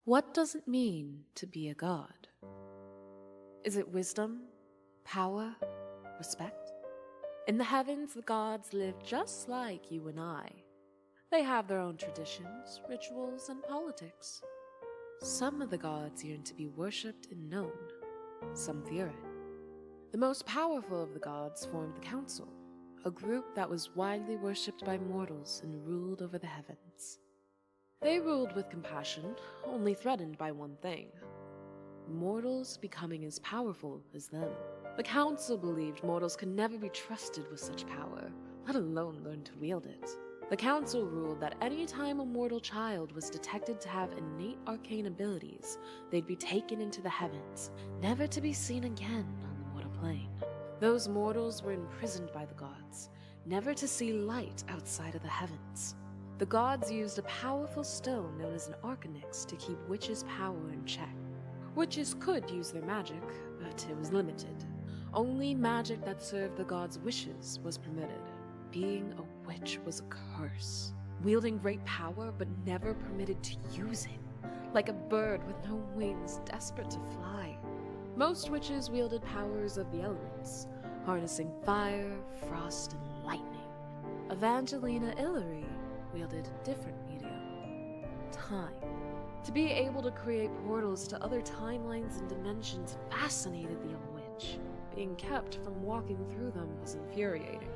What does it mean to be a god? Is it wisdom, power, respect? In the heavens, the gods live just like you and I. They have their own traditions, rituals, and politics. Some of the gods yearn to be worshipped and known. Some fear it. The most powerful of the gods formed the Council, a group that was widely worshipped by mortals and ruled over the heavens. They ruled with compassion, only threatened by one thing: mortals becoming as powerful as them. The Council believed mortals could never be trusted with such power, let alone learn to wield it. The Council ruled that any time a mortal child was detected to have innate arcane abilities, they'd be taken into the heavens, never to be seen again on the mortal plane. Those mortals were imprisoned by the gods, never to see light outside of the heavens. The gods used a powerful stone known as an arcanix to keep witches' power in check. Witches could use their magic, but it was limited. Only magic that served the gods' wishes was permitted. Being a witch was a curse, wielding great power but never permitted to use it, like a bird with no wings desperate to fly. Most witches wielded powers of the elements, harnessing fire, frost, and lightning. Evangelina Illyrie wielded a different medium: time. To be able to create portals to other timelines and dimensions fascinated the young witch. Being kept from walking through them was infuriating.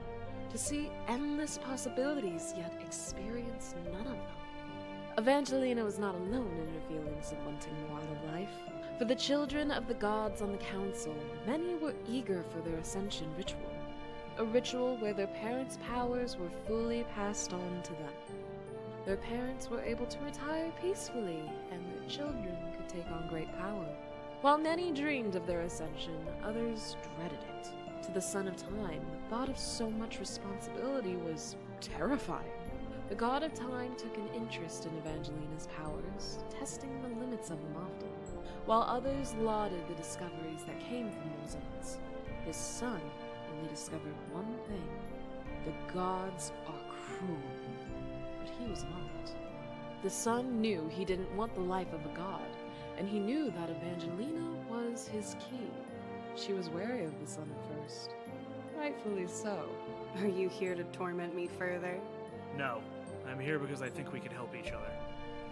To see endless possibilities, yet experience none of them. Evangelina was not alone in her feelings of wanting more out of life. For the children of the gods on the council, many were eager for their ascension ritual. A ritual where their parents' powers were fully passed on to them. Their parents were able to retire peacefully, and their children could take on great power. While many dreamed of their ascension, others dreaded it. To the Son of Time, the thought of so much responsibility was terrifying. The God of Time took an interest in Evangelina's powers, testing the limits of them often, while others lauded the discoveries that came from those ends. His son only discovered one thing: the gods are cruel. But he was not. The son knew he didn't want the life of a god, and he knew that Evangelina was his key. She was wary of the son at first. Rightfully so. Are you here to torment me further? No, I'm here because I think we can help each other.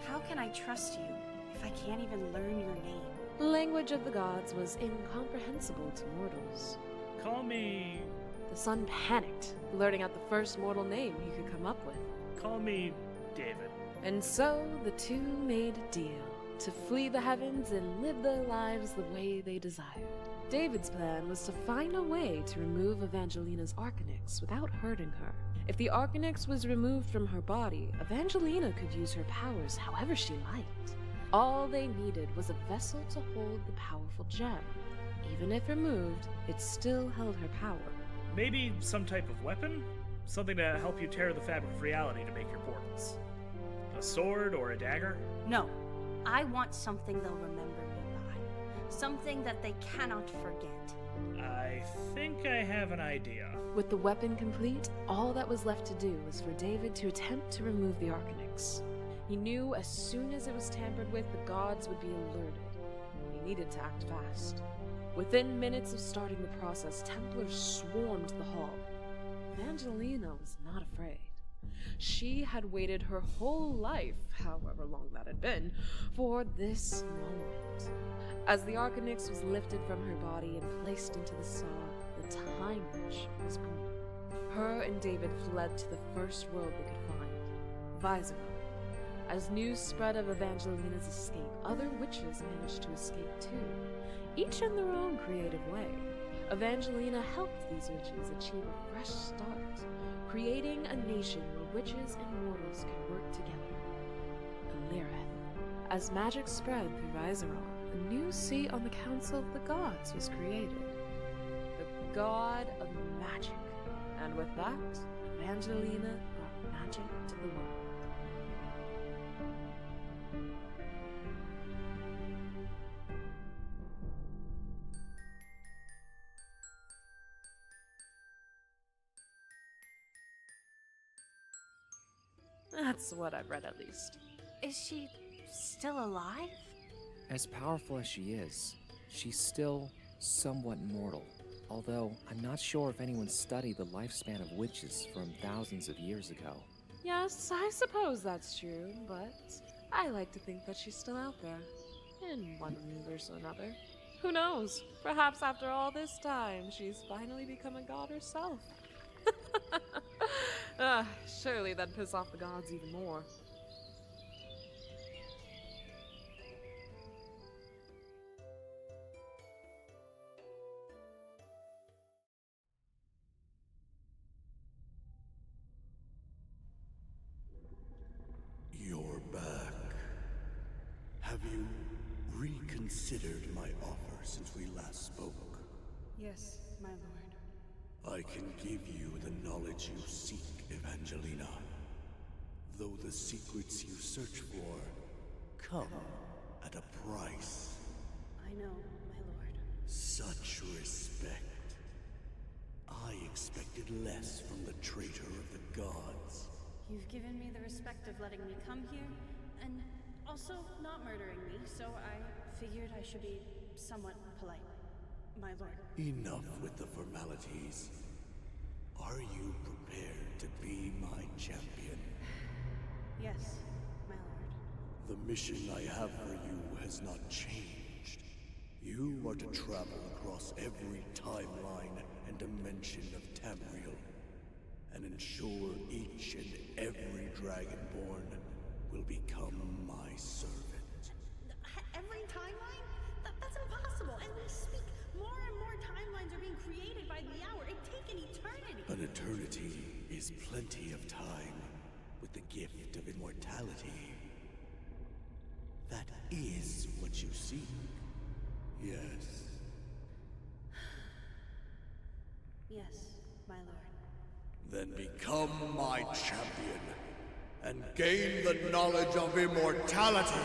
How can I trust you if I can't even learn your name? The language of the gods was incomprehensible to mortals. Call me... The son panicked, blurting out the first mortal name he could come up with. Call me David. And so the two made a deal to flee the heavens and live their lives the way they desired. David's plan was to find a way to remove Evangelina's arcanix without hurting her. If the arcanix was removed from her body, Evangelina could use her powers however she liked. All they needed was a vessel to hold the powerful gem. Even if removed, it still held her power. Maybe some type of weapon? Something to help you tear the fabric of reality to make your portals. A sword or a dagger? No. I want something they'll remember me by. Something that they cannot forget. I think I have an idea. With the weapon complete, all that was left to do was for David to attempt to remove the arcanix. He knew as soon as it was tampered with, the gods would be alerted. He needed to act fast. Within minutes of starting the process, Templars swarmed the hall. Evangelina was not afraid. She had waited her whole life, however long that had been, for this moment. As the arcanix was lifted from her body and placed into the saw, the Time Witch was born. Her and David fled to the first world they could find, Vizeron. As news spread of Evangelina's escape, other witches managed to escape too, each in their own creative way. Evangelina helped these witches achieve a fresh start, creating a nation where witches and mortals could work together. Alireth. As magic spread through Vizeron, a new seat on the Council of the Gods was created. The God of Magic. And with that, Evangelina brought magic to the world. That's what I've read, at least. Is she still alive? As powerful as she is, she's still somewhat mortal. Although, I'm not sure if anyone studied the lifespan of witches from thousands of years ago. Yes, I suppose that's true, but I like to think that she's still out there. In one universe or another. Who knows? Perhaps after all this time, she's finally become a god herself. Surely that'd piss off the gods even more. You're back. Have you reconsidered my offer since we last spoke? Yes, my lord. I can give you the knowledge you seek, Evangelina. Though the secrets you search for come at a price. I know, my lord. Such respect. I expected less from the traitor of the gods. You've given me the respect of letting me come here, and also not murdering me, so I figured I should be somewhat polite, my lord. Enough with the formalities. Are you prepared to be my champion? Yes, my lord. The mission I have for you has not changed. You are to travel across every timeline and dimension of Tamriel, and ensure each and every Dragonborn will become my servant. Every timeline? That's impossible, and we speak. More and more timelines are being created by the hour. It'd take an eternity. An eternity is plenty of time with the gift of immortality. That is what you seek. Yes. Yes, my lord. Then become my champion and gain the knowledge of immortality.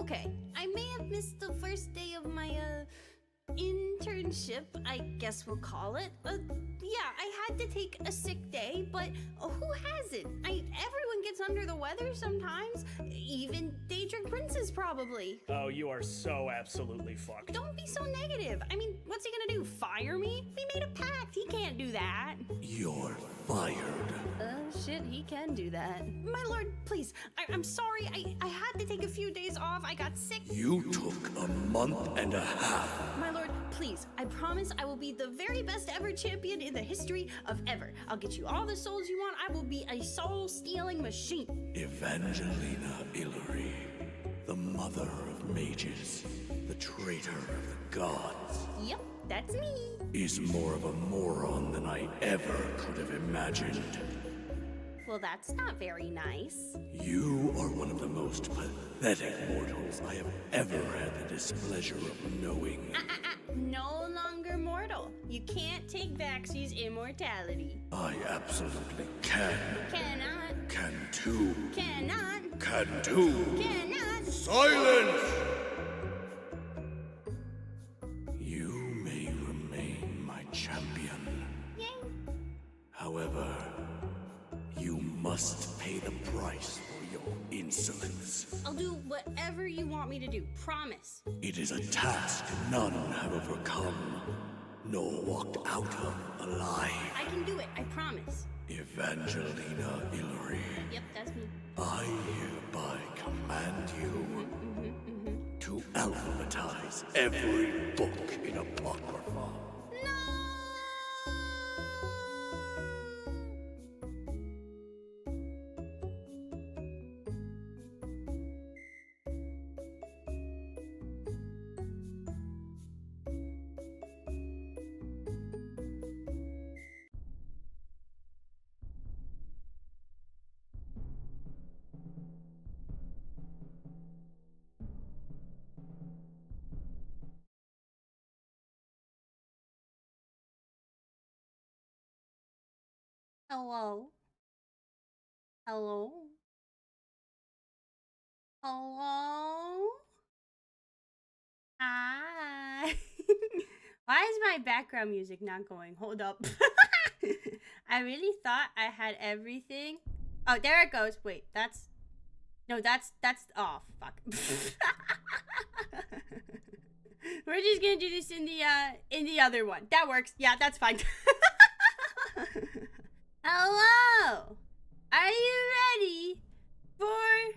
Okay, I may have missed the first day of my, internship, I guess we'll call it. Yeah, I had to take a sick day, but who hasn't? Everyone gets under the weather sometimes. Even Daedric Princes, probably. Oh, you are so absolutely fucked. Don't be so negative. I mean, what's he gonna do, fire me? We made a pact, he can't do that. You're fired. Shit, he can do that. My lord, please, I'm sorry, I had to take a few days off, I got sick. You took a month and a half. My lord, please, I promise I will be the very best ever champion in the history of ever. I'll get you all the souls you want, I will be a soul-stealing machine. Evangelina Illyrie, the mother of mages, the traitor of the gods. Yep, that's me. Is more of a moron than I ever could have imagined. Well, that's not very nice. You are one of the most pathetic mortals I have ever had the displeasure of knowing. No longer mortal. You can't take back his immortality. I absolutely can. Cannot. Can too. Cannot. Can too. Cannot. Silence! You may remain my champion. Yay. However, you must pay the price for your insolence. I'll do whatever you want me to do. Promise. It is a task none have overcome, nor walked out of alive. I can do it. I promise. Evangelina Illyrie, Yep, that's me. I hereby command you to alphabetize every book in Apocrypha. Hello? Hello? Hello? Hi. Why is my background music not going? Hold up. I really thought I had everything. Oh, there it goes. Wait, that's... No, that's... Oh, fuck. We're just gonna do this in the other one. That works. Yeah, that's fine. Hello! Are you ready for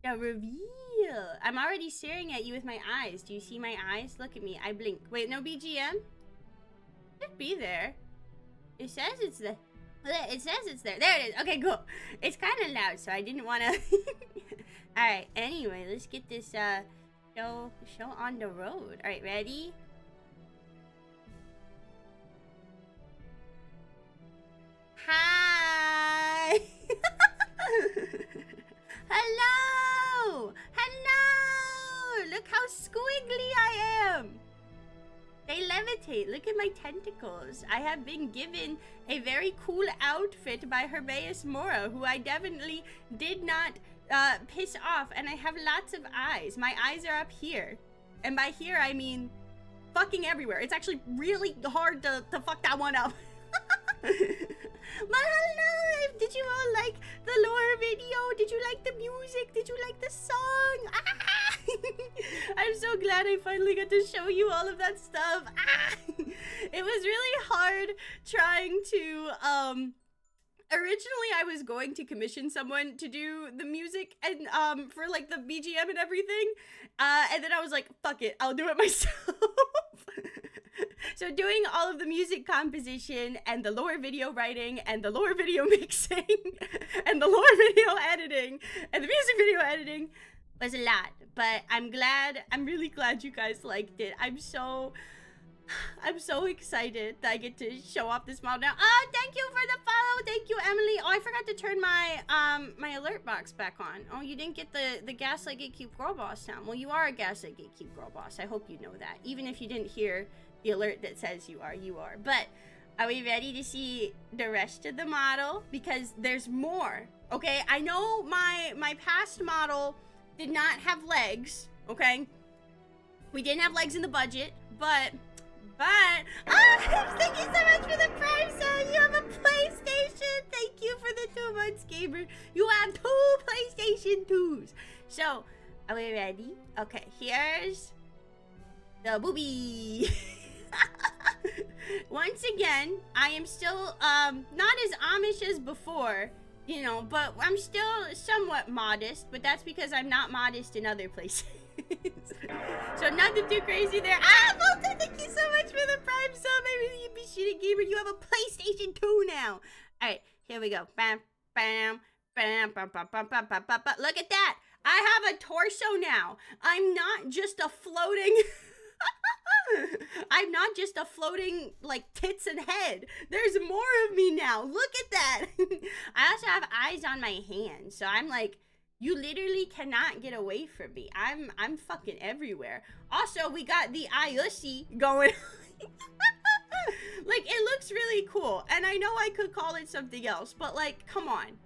the reveal? I'm already staring at you with my eyes. Do you see my eyes? Look at me. I blink. Wait, no BGM? Should be there. It says it's there. It says it's there. There it is. Okay, cool. It's kind of loud, so I didn't want to... Alright, anyway, let's get this show on the road. Alright, ready? Hi! Hello! Hello! Look how squiggly I am! They levitate. Look at my tentacles. I have been given a very cool outfit by Hermaeus Mora, who I definitely did not piss off, and I have lots of eyes. My eyes are up here. And by here, I mean fucking everywhere. It's actually really hard to fuck that one up. But hello! Did you all like the lore video? Did you like the music? Did you like the song? Ah! I'm so glad I finally got to show you all of that stuff. Ah! It was really hard trying to, originally I was going to commission someone to do the music and, for like the BGM and everything. And then I was like, fuck it, I'll do it myself. So doing all of the music composition and the lore video writing and the lore video mixing and the lore video editing and the music video editing was a lot, but I'm really glad you guys liked it. I'm so excited that I get to show off this model now. Oh, thank you for the follow. Thank you, Emily. Oh, I forgot to turn my my alert box back on. Oh, you didn't get the Gaslight Gatekeep Girl Boss sound. Well, you are a Gaslight Gatekeep Girl Boss. I hope you know that. Even if you didn't hear the alert that says you are. But are we ready to see the rest of the model? Because there's more. Okay, I know my past model did not have legs. okay? We didn't have legs in the budget, but, thank you so much for the Prime sub. You have a PlayStation. Thank you for the 2 months, gamer. You have 2 PlayStation 2s. So, are we ready? Okay, here's the booby. Once again, I am still, not as Amish as before, you know, but I'm still somewhat modest, but that's because I'm not modest in other places. So nothing too crazy there. Walter, thank you so much for the Prime sub. I really appreciate it, gamer. You have a PlayStation 2 now. Alright, here we go. Bam, bam, bam, bam, bam, bam, bam, bam, bam, bam. Look at that. I have a torso now. I'm not just a floating... I'm not just a floating, like, tits and head. There's more of me now. Look at that. I also have eyes on my hands. So I'm like, you literally cannot get away from me. I'm fucking everywhere. Also, we got the Ayushi going on. Like, it looks really cool. And I know I could call it something else, but, like, come on.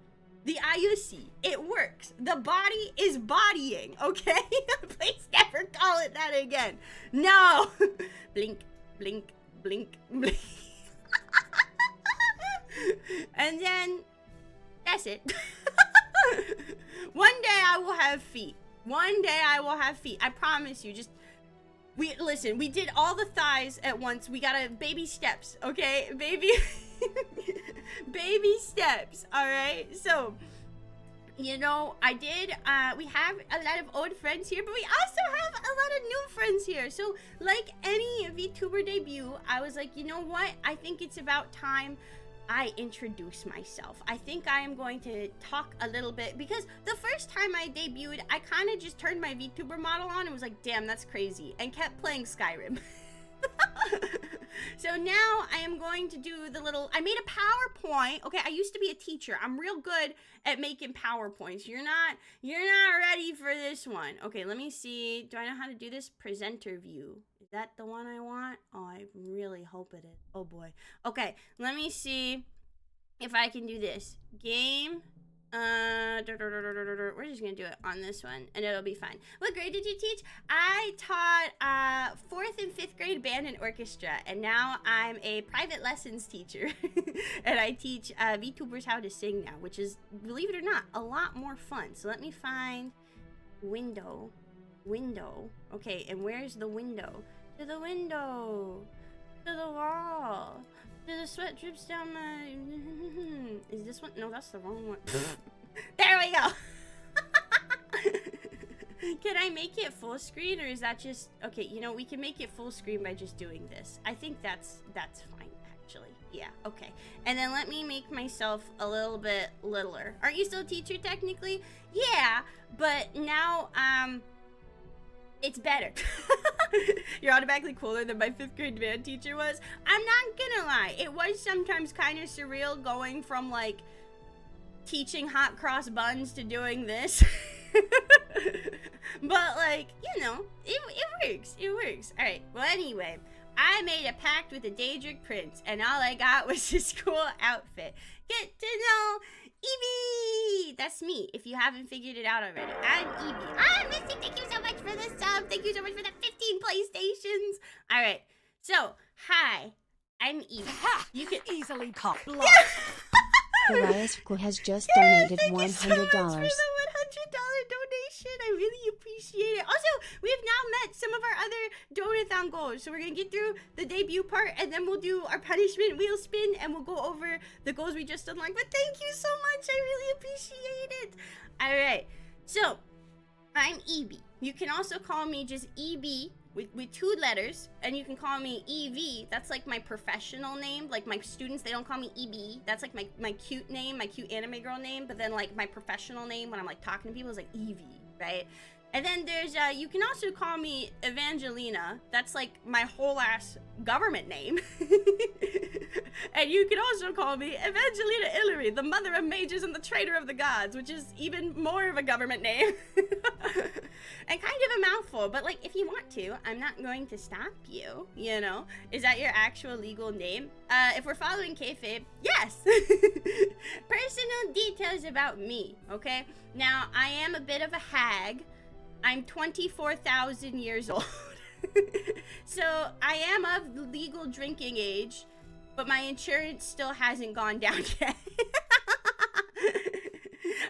The Ayushi, it works. The body is bodying, okay? Please never call it that again. No. Blink, blink, blink, blink. And then, that's it. One day I will have feet. One day I will have feet. I promise you. Just, listen, we did all the thighs at once. We gotta baby steps, okay? Baby steps, all right? So, you know, we have a lot of old friends here, but we also have a lot of new friends here. So, like any VTuber debut, I was like, you know what? I think it's about time I introduce myself. I think I am going to talk a little bit, because the first time I debuted, I kind of just turned my VTuber model on and was like, damn, that's crazy, and kept playing Skyrim. So now I am going to do I made a PowerPoint. Okay, I used to be a teacher. I'm real good at making PowerPoints. You're not ready for this one. Okay, let me see. Do I know how to do this? Presenter view. Is that the one I want? Oh, I really hope it is. Oh boy. Okay, let me see if I can do this. Game. We're just gonna do it on this one, and it'll be fine. What grade did you teach? I taught 4th and 5th grade band and orchestra, and now I'm a private lessons teacher. And I teach VTubers how to sing now, which is, believe it or not, a lot more fun. So let me find window. Okay, and where's the window? To the window. To the wall. The sweat drips down my... Is this one? No, that's the wrong one. There we go. Can I make it full screen, or is that just... Okay, you know, we can make it full screen by just doing this. I think that's fine, actually. Yeah, okay. And then let me make myself a little bit littler. Aren't you still a teacher, technically? Yeah, but now, it's better. You're automatically cooler than my 5th grade band teacher was. I'm not gonna lie, it was sometimes kind of surreal going from, like, teaching hot cross buns to doing this. But, like, you know, it works. Alright, well, anyway, I made a pact with the Daedric Prince, and all I got was his cool outfit. Get to know Eebee! That's me, if you haven't figured it out already. I'm Eebee. Misty, thank you so much for the sub. Thank you so much for the 15 PlayStations. Alright, so, hi, I'm Eebee. You can easily caught. Hermaeus has just donated $100. Thank you so much for the $100 donation. I really appreciate it. Also, we have now met some of our other donathon goals. So we're going to get through the debut part, and then we'll do our punishment wheel spin, and we'll go over the goals we just unlocked. But thank you so much. I really appreciate it. All right. So, I'm Eebee. You can also call me just Eebee with 2 letters, and you can call me EV. That's like my professional name. Like my students, they don't call me EB. That's like my cute name, my cute anime girl name. But then like my professional name when I'm like talking to people is like Evie, right? And then there's, you can also call me Evangelina. That's like my whole ass government name. And you can also call me Evangelina Illyri, the mother of mages and the traitor of the gods, which is even more of a government name. And kind of a mouthful, but like if you want to, I'm not going to stop you, you know? Is that your actual legal name? If we're following kayfabe, yes! Personal details about me, okay? Now, I am a bit of a hag. I'm 24,000 years old. So I am of legal drinking age, but my insurance still hasn't gone down yet.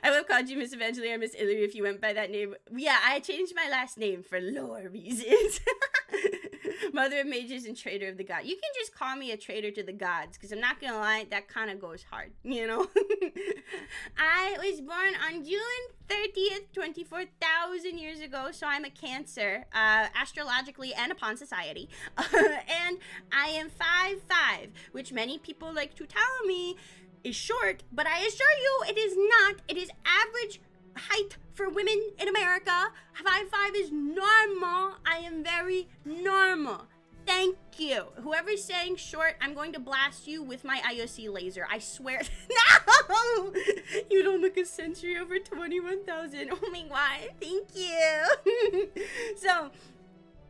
I would have called you Miss Evangeline or Miss Illy if you went by that name. Yeah, I changed my last name for lore reasons. Mother of Mages and Traitor of the God. You can just call me a traitor to the gods, because I'm not gonna lie, that kind of goes hard, you know? I was born on June 30th, 24,000 years ago, so I'm a Cancer, astrologically and upon society. And I am 5'5", which many people like to tell me is short, but I assure you it is not. It is average height for women in America. 5'5" is normal. I am very normal. Thank you. Whoever's saying short, I'm going to blast you with my IOC laser. I swear. No! You don't look a century over 21,000. Oh my god. Thank you. So,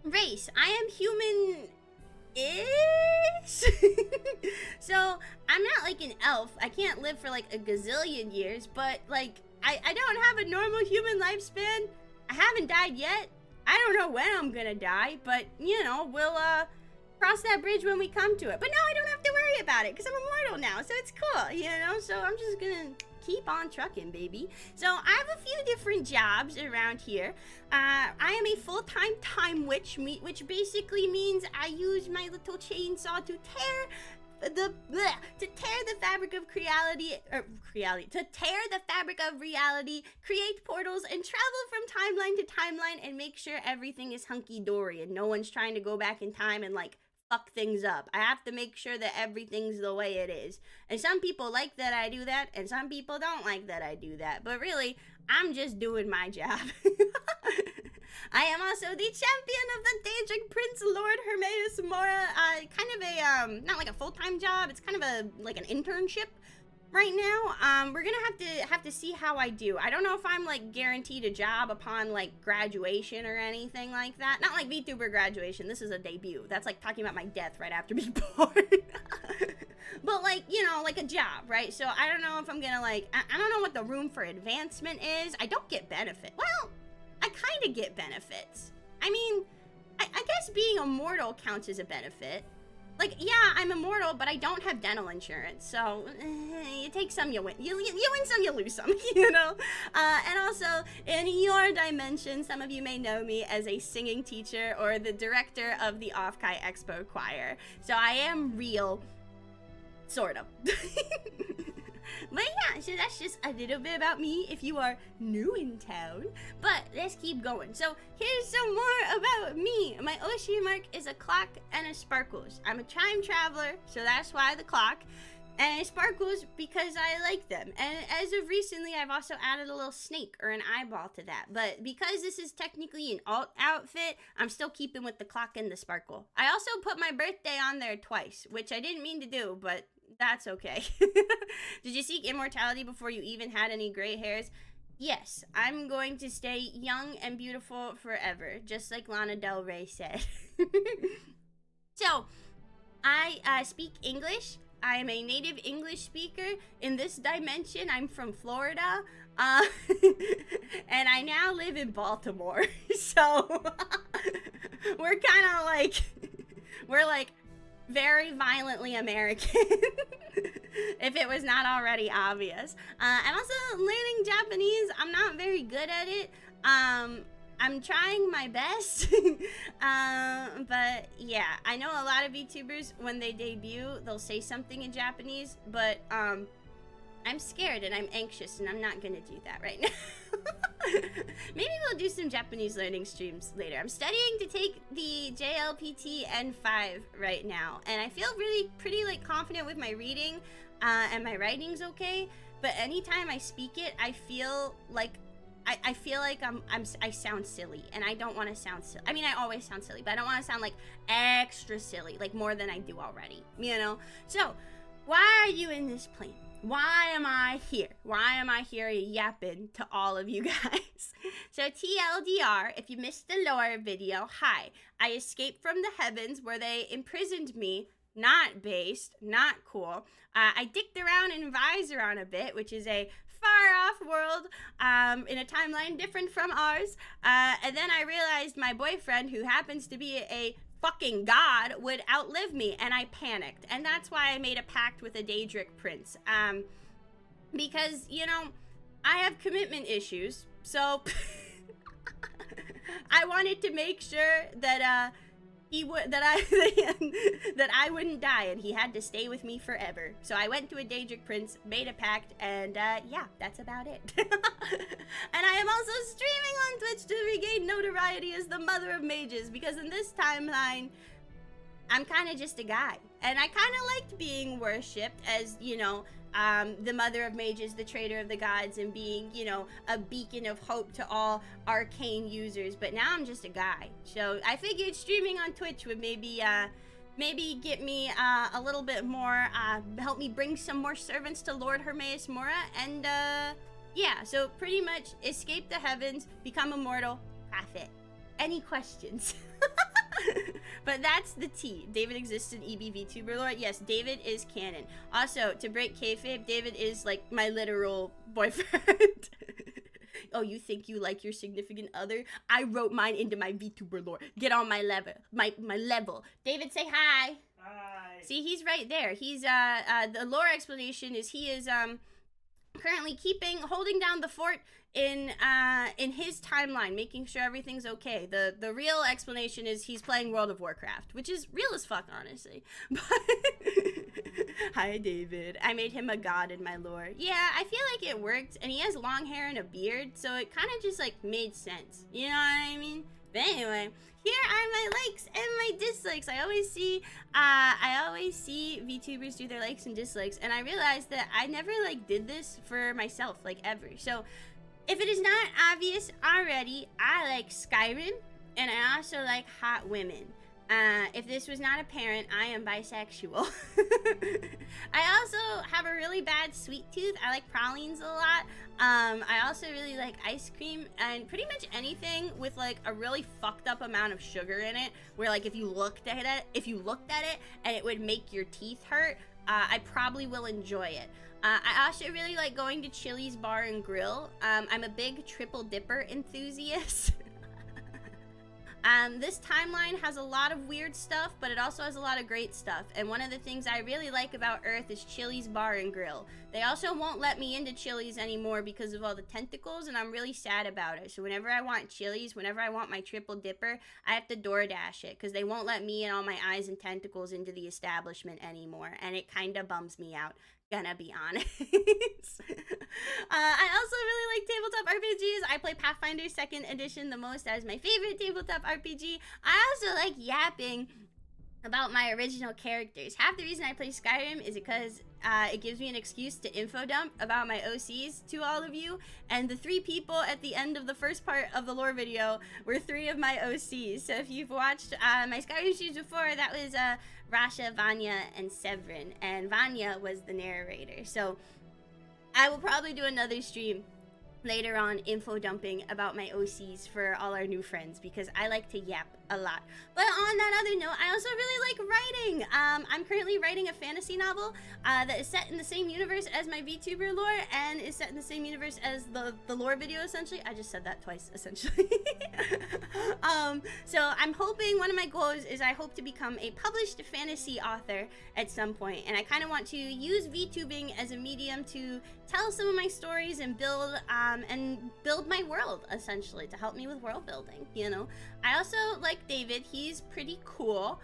race. I am human is so I'm not like an elf. I can't live for like a gazillion years, but like I don't have a normal human lifespan. I haven't died yet. I don't know when I'm gonna die, but you know, we'll cross that bridge when we come to it. But now I don't have to worry about it because I'm immortal now, so it's cool, you know. So I'm just gonna keep on trucking, baby. So I have a few different jobs around here. I am a full-time time witch, which basically means I use my little chainsaw to tear the fabric of reality, create portals and travel from timeline to timeline and make sure everything is hunky-dory and no one's trying to go back in time and like fuck things up. I have to make sure that everything's the way it is. And some people like that I do that, and some people don't like that I do that. But really, I'm just doing my job. I am also the champion of the Daedric Prince Lord Hermaeus Mora. Kind of a, not like a full-time job, it's kind of a, like an internship right now. We're gonna have to see how I do. I don't know if I'm like guaranteed a job upon like graduation or anything like that. Not like VTuber graduation. This is a debut. That's like talking about my death right after being born. But like, you know, like a job, right? So I don't know if I'm gonna like, I don't know what the room for advancement is. I don't get benefit. Well, I kind of get benefits. I mean, I guess being immortal counts as a benefit. Like, yeah, I'm immortal, but I don't have dental insurance, so you take some, you win. You win some, you lose some, you know? And also, in your dimension, some of you may know me as a singing teacher or the director of the Off-Kai Expo Choir. So I am real, sort of. But yeah, so that's just a little bit about me if you are new in town. But let's keep going. So here's some more about me. My Oshi mark is a clock and a sparkles. I'm a time traveler, so that's why the clock. And it sparkles because I like them. And as of recently, I've also added a little snake or an eyeball to that. But because this is technically an alt outfit, I'm still keeping with the clock and the sparkle. I also put my birthday on there twice, which I didn't mean to do, but that's okay. Did you seek immortality before you even had any gray hairs? Yes, I'm going to stay young and beautiful forever, just like Lana Del Rey said. So, I speak English. I am a native English speaker. In this dimension, I'm from Florida. And I now live in Baltimore. So, we're kind of like, we're like very violently American. If it was not already obvious. I'm also learning Japanese. I'm not very good at it. I'm trying my best. But yeah, I know a lot of VTubers, when they debut, they'll say something in Japanese, but I'm scared and I'm anxious and I'm not gonna do that right now. Maybe we'll do some Japanese learning streams later. I'm studying to take the JLPT N5 right now, and I feel really pretty like confident with my reading, and my writing's okay, but anytime I speak it, I feel like I sound silly, and I don't want to sound silly. I mean, I always sound silly, but I don't want to sound like extra silly, like more than I do already, you know? So, why are you in this plane? Why am I here? Why am I here yapping to all of you guys? So TLDR, if you missed the lore video, hi. I escaped from the heavens where they imprisoned me not based, not cool. I dicked around in Viseron a bit, which is a far-off world in a timeline different from ours. And then I realized my boyfriend, who happens to be a fucking god, would outlive me, and I panicked. And that's why I made a pact with a Daedric prince. Because, you know, I have commitment issues, so I wanted to make sure that that I wouldn't die, and he had to stay with me forever. So I went to a Daedric prince, made a pact, and yeah, that's about it. And I am also streaming on Twitch to regain notoriety as the mother of mages, because in this timeline, I'm kind of just a guy, and I kind of liked being worshipped as, you know, the mother of mages, the traitor of the gods, and being, you know, a beacon of hope to all arcane users. But now I'm just a guy, so I figured streaming on Twitch would maybe get me a little bit more, help me bring some more servants to Lord Hermaeus Mora, and yeah, so pretty much escape the heavens, become immortal, profit. Any questions? But that's the tea. David exists in VTuber lore. Yes, David is canon. Also, to break kayfabe, David is like my literal boyfriend. Oh, you think you like your significant other? I wrote mine into my VTuber lore. Get on my level. My level. David, say hi. Hi. See, he's right there. He's the lore explanation is he is currently holding down the fort in his timeline, making sure everything's okay. The real explanation is he's playing World of Warcraft, which is real as fuck, honestly. But hi, David. I made him a god in my lore. Yeah, I feel like it worked, and he has long hair and a beard, so it kind of just like made sense. You know what I mean? But anyway, here are my likes and my dislikes. I always see VTubers do their likes and dislikes, and I realized that I never like did this for myself, like ever. So if it is not obvious already, I like Skyrim, and I also like hot women. If this was not apparent, I am bisexual. I also have a really bad sweet tooth. I like pralines a lot. I also really like ice cream, and pretty much anything with like a really fucked up amount of sugar in it, where like if you looked at it and it would make your teeth hurt, I probably will enjoy it. I also really like going to Chili's Bar and Grill. I'm a big triple dipper enthusiast. This timeline has a lot of weird stuff, but it also has a lot of great stuff. And one of the things I really like about Earth is Chili's Bar and Grill. They also won't let me into Chili's anymore because of all the tentacles, and I'm really sad about it. So whenever I want Chili's, whenever I want my triple dipper, I have to DoorDash it because they won't let me and all my eyes and tentacles into the establishment anymore, and it kind of bums me out. Gonna be honest. I also really like tabletop RPGs. I play Pathfinder 2nd edition the most. That is my favorite tabletop RPG. I also like yapping about my original characters. Half the reason I play Skyrim is because it gives me an excuse to info dump about my OCs to all of you, and the 3 people at the end of the first part of the lore video were 3 of my OCs. So if you've watched my Skyrim streams before, that was Rasha, Vanya, and Severin, and Vanya was the narrator. So I will probably do another stream later on info dumping about my OCs for all our new friends, because I like to yap a lot. But on that other note, I also really like writing. I'm currently writing a fantasy novel that is set in the same universe as my VTuber lore, and is set in the same universe as the lore video, essentially. I just said that twice, essentially. So I'm hoping, one of my goals is I hope to become a published fantasy author at some point, and I kind of want to use VTubing as a medium to tell some of my stories and build my world, essentially, to help me with world building, you know. I also like David. He's pretty cool.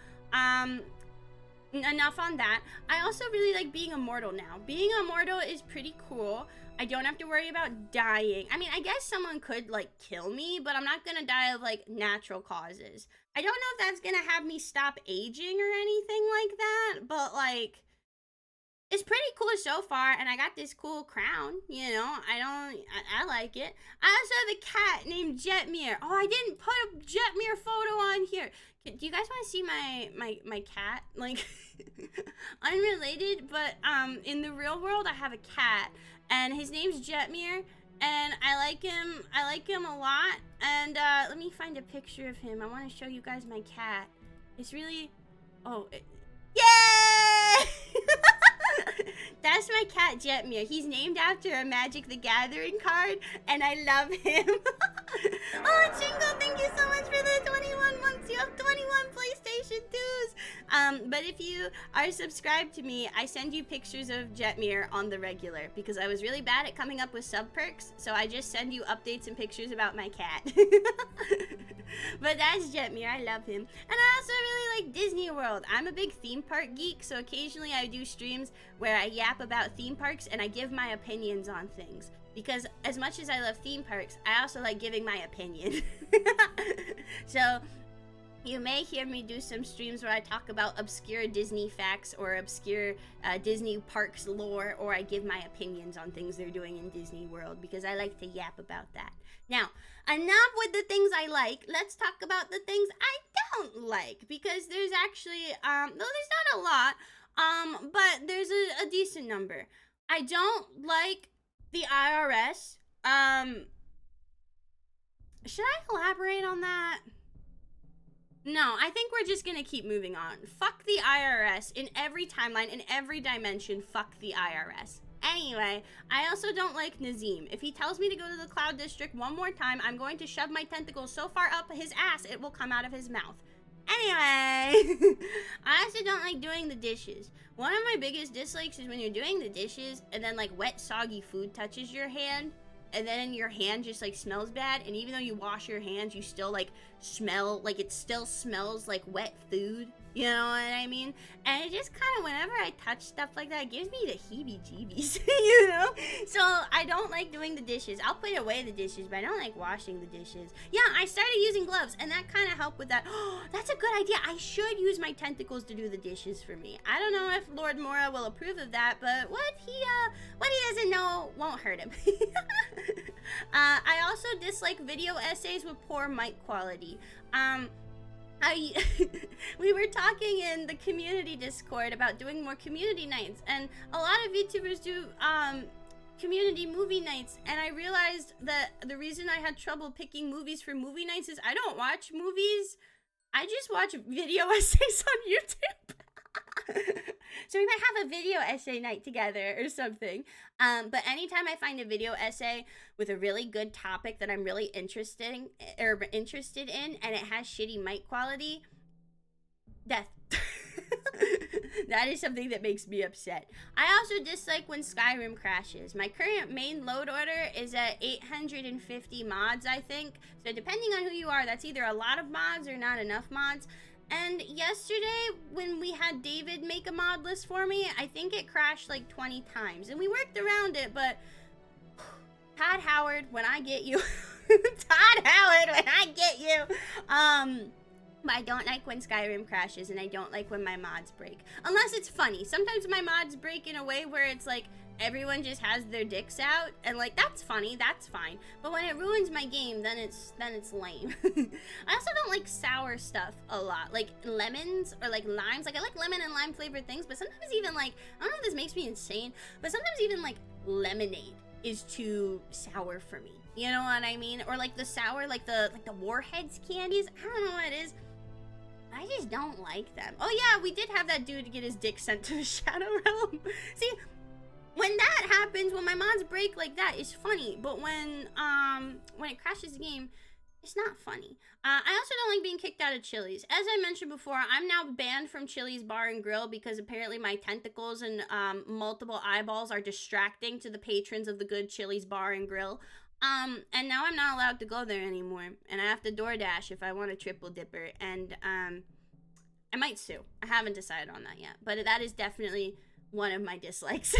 Enough on that. I also really like being immortal now. Being immortal is pretty cool. I don't have to worry about dying. I mean, I guess someone could, like, kill me, but I'm not gonna die of, like, natural causes. I don't know if that's gonna have me stop aging or anything like that, but, like, it's pretty cool so far, and I got this cool crown, you know. I like it. I also have a cat named Jetmir. Oh, I didn't put a Jetmir photo on here. Do you guys want to see my cat? Like, unrelated, but in the real world, I have a cat, and his name's Jetmir, and I like him a lot. And let me find a picture of him. I want to show you guys my cat. It's really, Yay! That's my cat Jetmir. He's named after a Magic the Gathering card, and I love him. Oh, Chingo, thank you so much for the 21 months. You have 21 PlayStation 2s. But if you are subscribed to me, I send you pictures of Jetmir on the regular because I was really bad at coming up with sub perks, so I just send you updates and pictures about my cat. But that's Jetmir. I love him. And I also really like Disney World. I'm a big theme park geek, so occasionally I do streams where I yap about theme parks and I give my opinions on things. Because as much as I love theme parks, I also like giving my opinion. So you may hear me do some streams where I talk about obscure Disney facts or obscure Disney parks lore, or I give my opinions on things they're doing in Disney World because I like to yap about that. Now, enough with the things I like. Let's talk about the things I don't like, because there's actually, though there's not a lot, but there's a decent number. I don't like the IRS. Should I elaborate on that? No, I think we're just gonna keep moving on. Fuck the IRS in every timeline, in every dimension. Fuck the IRS. Anyway, I also don't like Nazim. If he tells me to go to the Cloud District one more time, I'm going to shove my tentacles so far up his ass it will come out of his mouth. Anyway, I also don't like doing the dishes. One of my biggest dislikes is when you're doing the dishes and then like wet soggy food touches your hand, and then your hand just like smells bad, and even though you wash your hands, you still like smell, like it still smells like wet food. You know what I mean? And it just kind of, whenever I touch stuff like that, it gives me the heebie-jeebies, you know? So I don't like doing the dishes. I'll put away the dishes, but I don't like washing the dishes. Yeah, I started using gloves, and that kind of helped with that. Oh, that's a good idea. I should use my tentacles to do the dishes for me. I don't know if Lord Mora will approve of that, but what he doesn't know won't hurt him. I also dislike video essays with poor mic quality. We were talking in the community Discord about doing more community nights, and a lot of YouTubers do community movie nights, and I realized that the reason I had trouble picking movies for movie nights is I don't watch movies, I just watch video essays on YouTube. So we might have a video essay night together or something. But anytime I find a video essay with a really good topic that I'm really interested in, and it has shitty mic quality, death. That is something that makes me upset. I also dislike when Skyrim crashes. My current main load order is at 850 mods, I think. So depending on who you are, that's either a lot of mods or not enough mods. And yesterday, when we had David make a mod list for me, I think it crashed like 20 times. And we worked around it, but Todd Howard, when I get you. Todd Howard, when I get you. But I don't like when Skyrim crashes, and I don't like when my mods break. Unless it's funny. Sometimes my mods break in a way where it's like, everyone just has their dicks out, and like, that's funny, that's fine. But when it ruins my game, then it's lame. I also don't like sour stuff a lot, like lemons or like limes. Like, I like lemon and lime flavored things, but sometimes even like, I don't know if this makes me insane, but sometimes even like lemonade is too sour for me. You know what I mean? Or like the sour, like the Warheads candies. I don't know what it is. I just don't like them. Oh yeah, we did have that dude get his dick sent to the Shadow Realm. See, when that happens, when my mods break like that, it's funny. But when it crashes the game, it's not funny. I also don't like being kicked out of Chili's. As I mentioned before, I'm now banned from Chili's Bar and Grill because apparently my tentacles and multiple eyeballs are distracting to the patrons of the good Chili's Bar and Grill. And now I'm not allowed to go there anymore, and I have to DoorDash if I want a triple dipper, and I might sue. I haven't decided on that yet, but that is definitely one of my dislikes.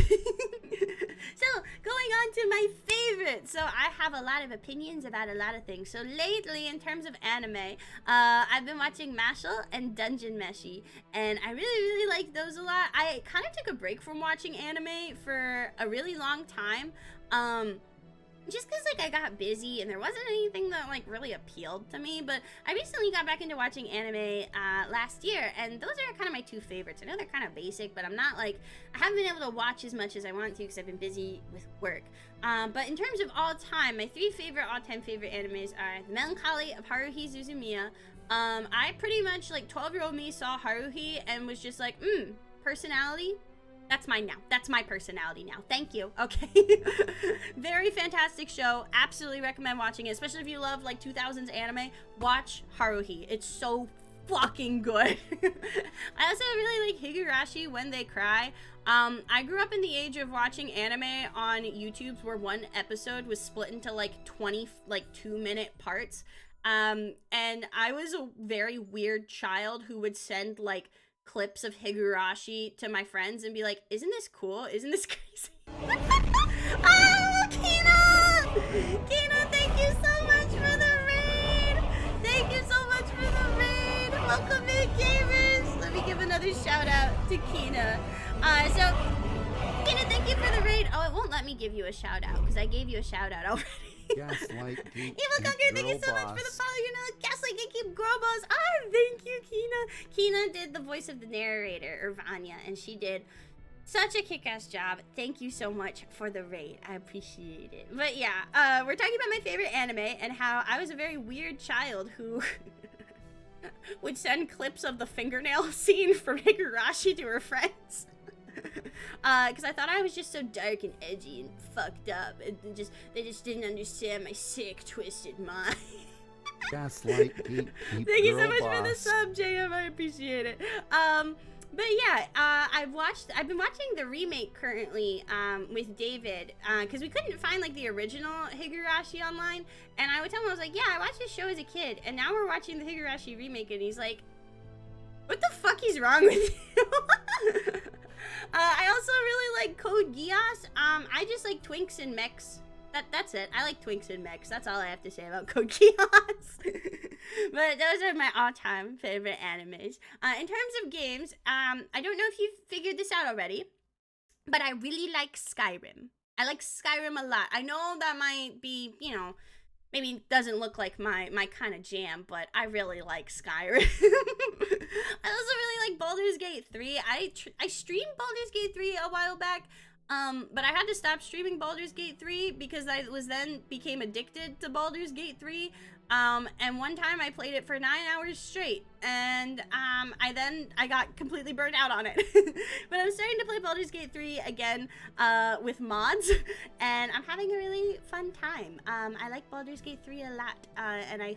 So, going on to my favorite. So, I have a lot of opinions about a lot of things. So, lately, in terms of anime, I've been watching Mashle and Dungeon Meshi, and I really like those a lot. I kind of took a break from watching anime for a really long time, just because, like, I got busy and there wasn't anything that, like, really appealed to me. But I recently got back into watching anime last year, and those are kind of my two favorites. I know they're kind of basic, but I'm not, like, I haven't been able to watch as much as I want to because I've been busy with work. But in terms of all time, my three favorite all-time favorite animes are The Melancholy of Haruhi Suzumiya, I pretty much, like, 12-year-old me saw Haruhi and was just like, personality, that's mine now. That's my personality now. Thank you. Okay. Very fantastic show. Absolutely recommend watching it, especially if you love, like, 2000s anime. Watch Haruhi. It's so fucking good. I also really like Higurashi When They Cry. I grew up in the age of watching anime on YouTube where one episode was split into, like, 20, like, 2-minute parts. And I was a very weird child who would send, like, clips of Higurashi to my friends and be like, isn't this cool? Isn't this crazy? Oh, Kina! Kina, thank you so much for the raid! Thank you so much for the raid! Welcome in, gamers! Let me give another shout out to Kina. So, Kina, thank you for the raid. Oh, it won't let me give you a shout out because I gave you a shout out already. Gaslight Geek. Evil Conqueror, thank you so much for the follow. You know, Gaslight Geek Girl Boss. Ah, thank you, Kina. Kina did the voice of the narrator, or Vanya, and she did such a kick-ass job. Thank you so much for the raid. I appreciate it. But yeah, we're talking about my favorite anime and how I was a very weird child who would send clips of the fingernail scene from Higurashi to her friends. Because I thought I was just so dark and edgy and fucked up, and they just didn't understand my sick, twisted mind. Gaslight Geek. Thank you so much for the sub, JM. I appreciate it. But yeah, I've been watching the remake currently, with David, because we couldn't find, like, the original Higurashi online, and I would tell him, I was like, yeah, I watched this show as a kid, and now we're watching the Higurashi remake, and he's like, what the fuck is wrong with you? I also really like Code Geass. I just like Twinks and Mechs. That's it. I like Twinks and Mechs. That's all I have to say about Code Geass. But those are my all-time favorite animes. In terms of games, I don't know if you've figured this out already, but I really like Skyrim. I like Skyrim a lot. I know that might be, you know, maybe doesn't look like my kind of jam, but I really like Skyrim. I also really like Baldur's Gate 3. I streamed Baldur's Gate 3 a while back, but I had to stop streaming Baldur's Gate 3 because I became addicted to Baldur's Gate 3. And one time I played it for 9 hours straight, and I got completely burnt out on it. But I'm starting to play Baldur's Gate 3 again with mods, and I'm having a really fun time. I like Baldur's Gate 3 a lot, and I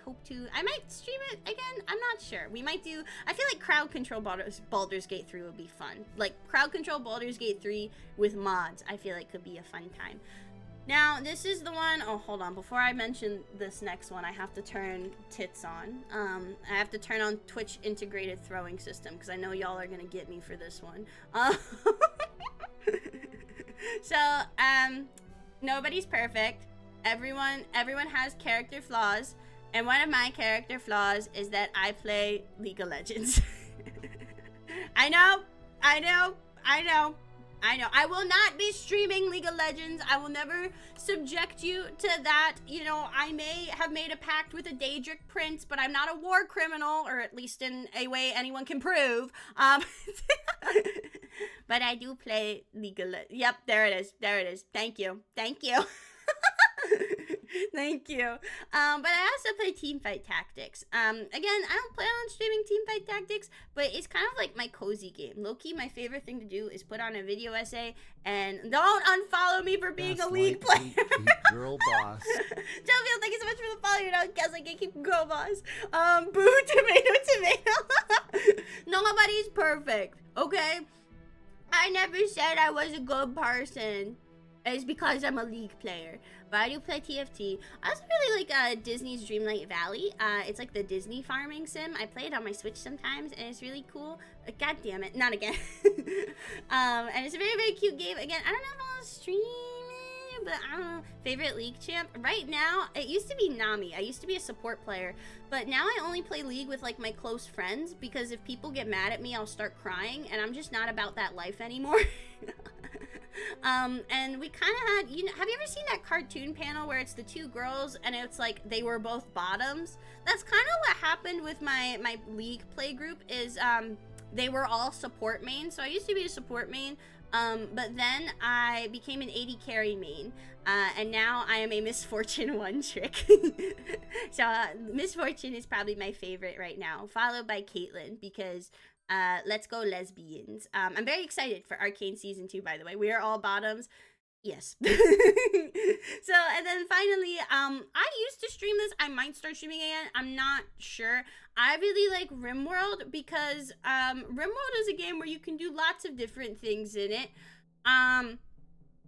might stream it again. I'm not sure. We might do, I feel like crowd control Baldur's Gate 3 would be fun. Like, crowd control Baldur's Gate 3 with mods, I feel like could be a fun time. Now, this is the one, oh, hold on, before I mention this next one, I have to turn tits on. I have to turn on Twitch integrated throwing system, because I know y'all are gonna get me for this one. So, nobody's perfect. Everyone has character flaws, and one of my character flaws is that I play League of Legends. I know. I will not be streaming League of Legends. I will never subject you to that. You know, I may have made a pact with a Daedric prince, but I'm not a war criminal, or at least in a way anyone can prove. But I do play League of Legends. Yep, there it is. Thank you. Thank you. But I also play Teamfight Tactics. Again, I don't plan on streaming Teamfight Tactics, but it's kind of like my cozy game. Low-key, my favorite thing to do is put on a video essay, and don't unfollow me for being a League player. Girl boss. Jovial, thank you so much for the follow. You know, guess I can keep girl boss. Boo, tomato. Nobody's perfect, okay? I never said I was a good person. It's because I'm a League player. But I do play TFT. I also really like Disney's Dreamlight Valley. It's like the Disney farming sim. I play it on my Switch sometimes, and it's really cool. God damn it, not again. And it's a very, very cute game. Again, I don't know if I'll stream it, but I don't know. Favorite League champ? Right now, it used to be Nami. I used to be a support player. But now I only play League with like my close friends, because if people get mad at me, I'll start crying, and I'm just not about that life anymore. And we kind of had, you know, have you ever seen that cartoon panel where it's the two girls and it's like they were both bottoms? That's kind of what happened with my League play group is, they were all support main. So I used to be a support main, But then I became an 80 carry main, and now I am a Misfortune one trick. So Misfortune is probably my favorite right now, followed by Caitlyn, because let's go lesbians. I'm very excited for Arcane Season 2, by the way. We are all bottoms. Yes. So, and then finally, I used to stream this. I might start streaming again. I'm not sure. I really like RimWorld because RimWorld is a game where you can do lots of different things in it. And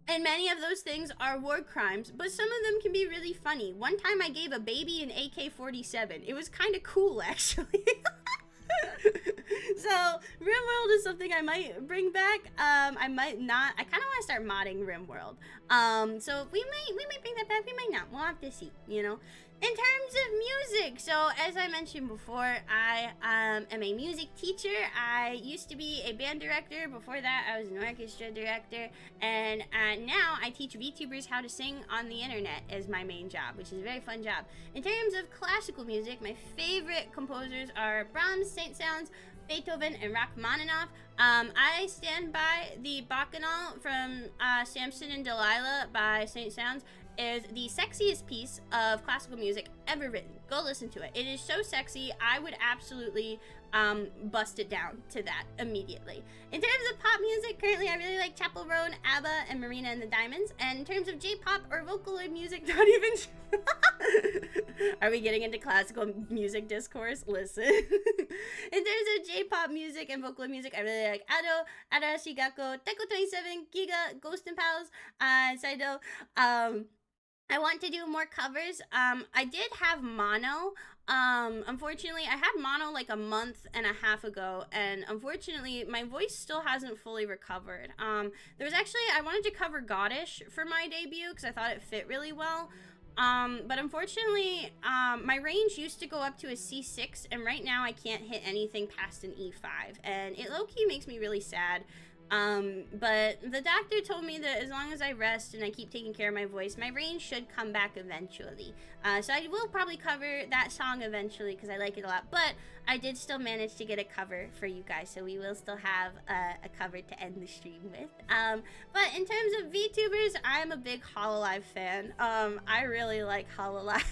many of those things are war crimes, but some of them can be really funny. One time I gave a baby an AK-47. It was kind of cool, actually. So RimWorld is something I might bring back. I might not. I kind of want to start modding RimWorld. So we might bring that back. We might not. We'll have to see. You know. In terms of music, so as I mentioned before, I am a music teacher. I used to be a band director. Before that, I was an orchestra director. And now I teach VTubers how to sing on the internet as my main job, which is a very fun job. In terms of classical music, my favorite composers are Brahms, Saint-Saëns, Beethoven, and Rachmaninoff. I stand by the Bacchanal from Samson and Delilah by Saint-Saëns is the sexiest piece of classical music ever written. Go listen to it. It is so sexy. I would absolutely bust it down to that immediately. In terms of pop music, currently I really like Chappell Roan, ABBA, and Marina and the Diamonds. And in terms of J-pop or Vocaloid music, not even Are we getting into classical music discourse? Listen. In terms of J-pop music and Vocaloid music, I really like Ado, Arashi Gakko, Taiko 27, Giga, Ghost and Pals, Saido. I want to do more covers. I did have mono. Unfortunately, I had mono like a month and a half ago, and unfortunately, my voice still hasn't fully recovered. There was actually, I wanted to cover Goddish for my debut because I thought it fit really well. But unfortunately, my range used to go up to a C6, and right now I can't hit anything past an E5, and it low-key makes me really sad. But the doctor told me that as long as I rest and I keep taking care of my voice, my range should come back eventually. So I will probably cover that song eventually because I like it a lot. But I did still manage to get a cover for you guys, so we will still have a cover to end the stream with. But in terms of VTubers, I'm a big Hololive fan. I really like Hololive.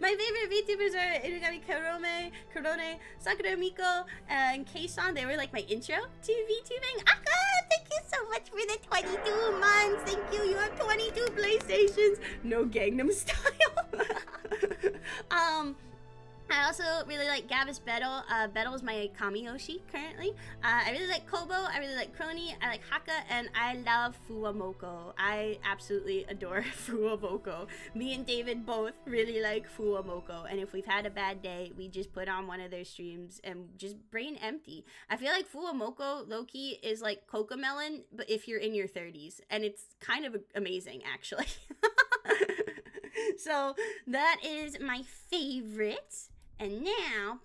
My favorite VTubers are Irugami Korone, Sakura Miko, and Keisan. They were like my intro to VTubing. Aka, thank you so much for the 22 months. Thank you. You have 22 PlayStations. No Gangnam Style. I also really like Gavis Bettle. Bettle is my Kamiyoshi currently. I really like Kobo, I really like Crony, I like Haka, and I love Fuwamoko. I absolutely adore Fuwamoko. Me and David both really like Fuwamoko, and if we've had a bad day, we just put on one of their streams and just brain empty. I feel like Fuwamoko, low-key, is like Cocomelon, but if you're in your 30s, and it's kind of amazing, actually. So, that is my favorite. And now,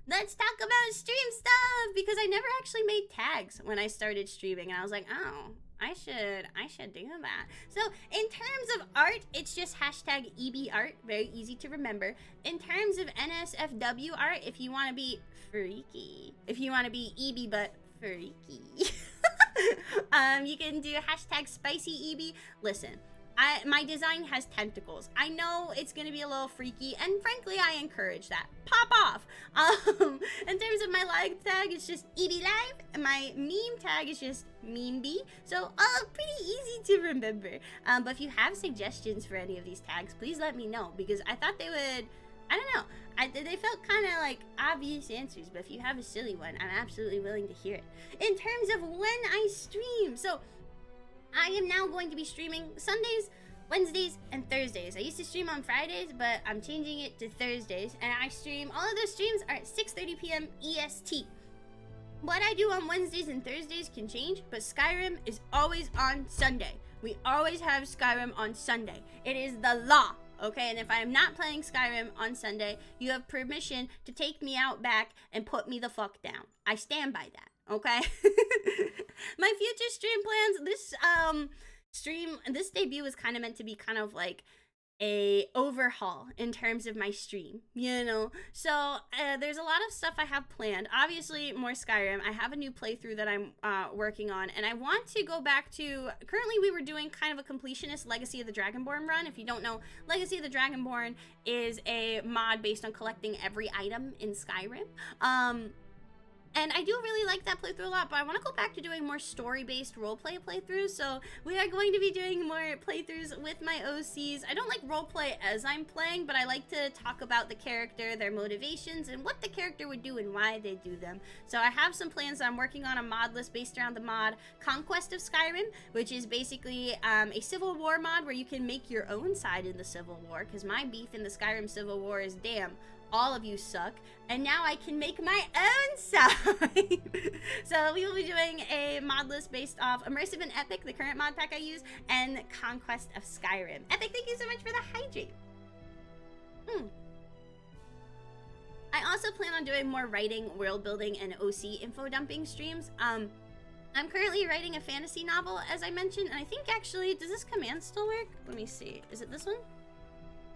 let's talk about stream stuff, because I never actually made tags when I started streaming, and I was like, oh, I should do that. So in terms of art, it's just hashtag EBArt, very easy to remember. In terms of NSFW art, if you want to be freaky, if you want to be EB but freaky, you can do hashtag spicy EB. Listen, my design has tentacles. I know it's gonna be a little freaky, and frankly, I encourage that. Pop off! In terms of my live tag, it's just EB Live, and my meme tag is just MemeB. So, pretty easy to remember. But if you have suggestions for any of these tags, please let me know, because I thought they would, I don't know, they felt kind of like obvious answers, but if you have a silly one, I'm absolutely willing to hear it. In terms of when I stream, so I am now going to be streaming Sundays, Wednesdays, and Thursdays. I used to stream on Fridays, but I'm changing it to Thursdays, and I stream, all of those streams are at 6:30 p.m. EST. What I do on Wednesdays and Thursdays can change, but Skyrim is always on Sunday. We always have Skyrim on Sunday. It is the law, okay? And if I am not playing Skyrim on Sunday, you have permission to take me out back and put me the fuck down. I stand by that, okay? My future stream plans, this debut is kind of meant to be kind of like a overhaul in terms of my stream, you know. So there's a lot of stuff I have planned. Obviously more Skyrim. I have a new playthrough that I'm working on, and I want to go back to, currently we were doing kind of a completionist Legacy of the Dragonborn run. If you don't know, Legacy of the Dragonborn is a mod based on collecting every item in Skyrim. And I do really like that playthrough a lot, but I want to go back to doing more story-based roleplay playthroughs, so we are going to be doing more playthroughs with my OCs. I don't like roleplay as I'm playing, but I like to talk about the character, their motivations, and what the character would do and why they do them. So I have some plans. I'm working on a mod list based around the mod Conquest of Skyrim, which is basically a Civil War mod where you can make your own side in the Civil War, because my beef in the Skyrim Civil War is, damn, all of you suck, and now I can make my own side. So we will be doing a mod list based off Immersive and Epic, the current mod pack I use, and Conquest of Skyrim. Epic, thank you so much for the hydrate. I also plan on doing more writing, world building, and OC info dumping streams. I'm currently writing a fantasy novel, as I mentioned, and I think actually, does this command still work? Let me see. Is it this one?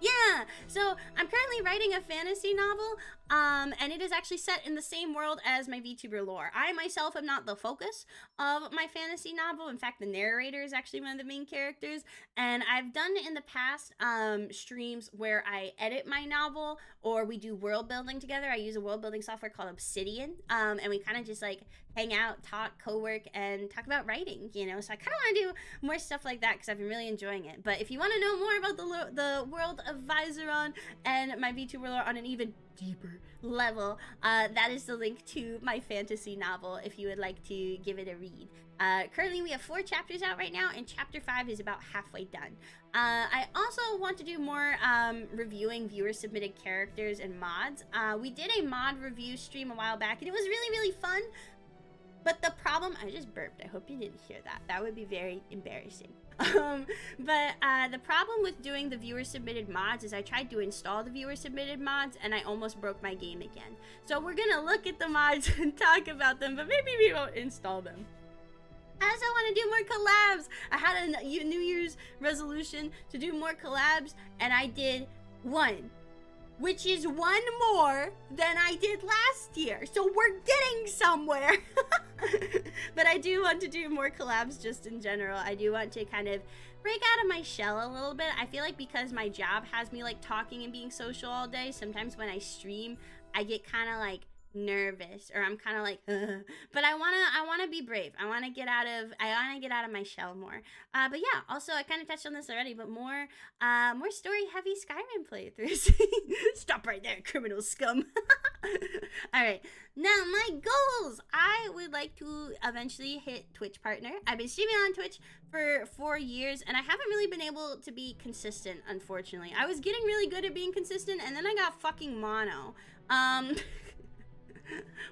Yeah, so I'm currently writing a fantasy novel, and it is actually set in the same world as my VTuber lore. I myself am not the focus of my fantasy novel. In fact, the narrator is actually one of the main characters, and I've done in the past streams where I edit my novel, or we do world building together. I use a world building software called Obsidian, and we kind of just like hang out, talk, co-work, and talk about writing, you know? So I kind of want to do more stuff like that because I've been really enjoying it. But if you want to know more about the world of Viseron and my VTuber lore on an even deeper level, that is the link to my fantasy novel if you would like to give it a read. Currently we have 4 chapters out right now, and chapter 5 is about halfway done. I also want to do more reviewing viewer-submitted characters and mods. We did a mod review stream a while back, and it was really, really fun. But the problem, I just burped. I hope you didn't hear that. That would be very embarrassing. But the problem with doing the viewer-submitted mods is I tried to install the viewer-submitted mods, and I almost broke my game again. So we're gonna look at the mods and talk about them, but maybe we won't install them. I also want to do more collabs. I had a New Year's resolution to do more collabs, and I did 1. Which is 1 more than I did last year. So we're getting somewhere. But I do want to do more collabs just in general. I do want to kind of break out of my shell a little bit. I feel like because my job has me like talking and being social all day, sometimes when I stream, I get kind of like nervous, or I'm kind of like but I want to be brave. I want to get out of my shell more. But yeah, also I kind of touched on this already, but more story heavy Skyrim playthroughs. Stop right there, criminal scum. All right, now my goals. I would like to eventually hit Twitch partner. I've been streaming on Twitch for 4 years, and I haven't really been able to be consistent, unfortunately. I was getting really good at being consistent, and then I got fucking mono.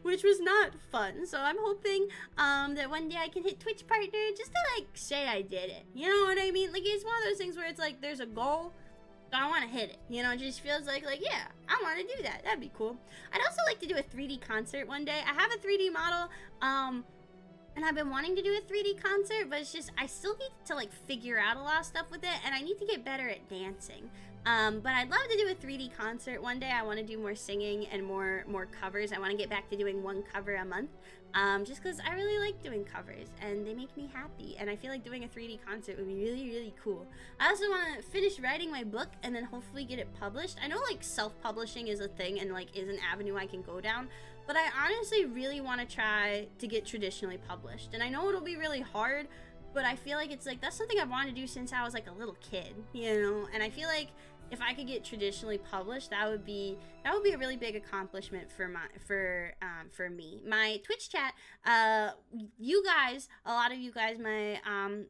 Which was not fun. So I'm hoping that one day I can hit Twitch partner just to like say I did it. You know what I mean? Like, it's one of those things where it's like there's a goal, so I want to hit it. You know, it just feels like yeah, I want to do that. That'd be cool. I'd also like to do a 3D concert one day. I have a 3D model, and I've been wanting to do a 3D concert, but it's just I still need to like figure out a lot of stuff with it, and I need to get better at dancing. But I'd love to do a 3D concert one day. I want to do more singing and more covers. I want to get back to doing 1 cover a month, just because I really like doing covers and they make me happy, and I feel like doing a 3D concert would be really, really cool. I also want to finish writing my book and then hopefully get it published. I know like self-publishing is a thing and like is an avenue I can go down, but I honestly really want to try to get traditionally published, and I know it'll be really hard, but I feel like it's like that's something I've wanted to do since I was like a little kid, you know. And I feel like if I could get traditionally published, that would be a really big accomplishment for me. My Twitch chat, you guys, a lot of you guys, my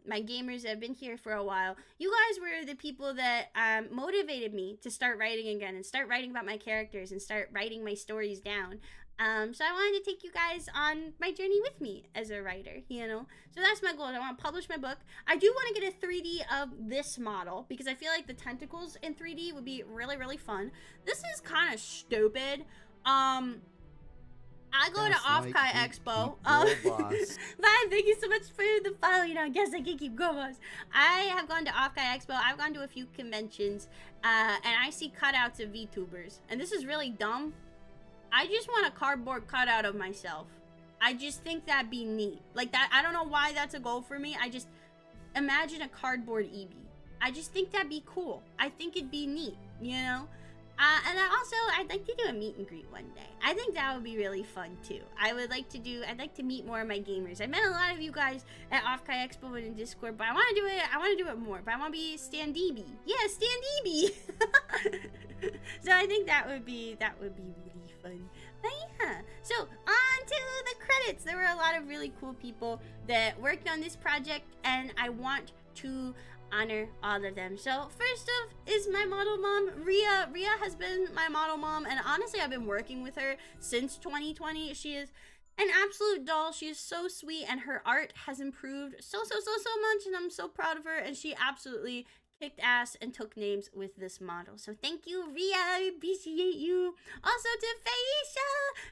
gamers that have been here for a while, you guys were the people that motivated me to start writing again and start writing about my characters and start writing my stories down. So I wanted to take you guys on my journey with me as a writer, you know? So that's my goal. I want to publish my book. I do want to get a 3D of this model because I feel like the tentacles in 3D would be really, really fun. This is kind of stupid. I go to Gaslight, Off-Kai geek, Expo. geek, girl boss. Bye, thank you so much for the follow. You know, I guess I can keep going. I have gone to Off-Kai Expo. I've gone to a few conventions, and I see cutouts of VTubers. And this is really dumb. I just want a cardboard cutout of myself. I just think that'd be neat. Like that, I don't know why that's a goal for me. I just imagine a cardboard Eebee. I just think that'd be cool. I think it'd be neat, you know? And I'd like to do a meet and greet one day. I think that would be really fun too. I'd like to meet more of my gamers. I met a lot of you guys at Off-Kai Expo and in Discord, but I want to do it more. But I want to be Stan DB. Yeah, Stan DB. So I think that would be really fun. But yeah, so on to the credits. There were a lot of really cool people that worked on this project, and I want to honor all of them. So first off is my model mom, Rhea. Rhea has been my model mom, and honestly I've been working with her since 2020. She is an absolute doll. She is so sweet, and her art has improved so much, and I'm so proud of her, and she absolutely kicked ass and took names with this model. So thank you, Rhea. I appreciate you. Also to Phaisha.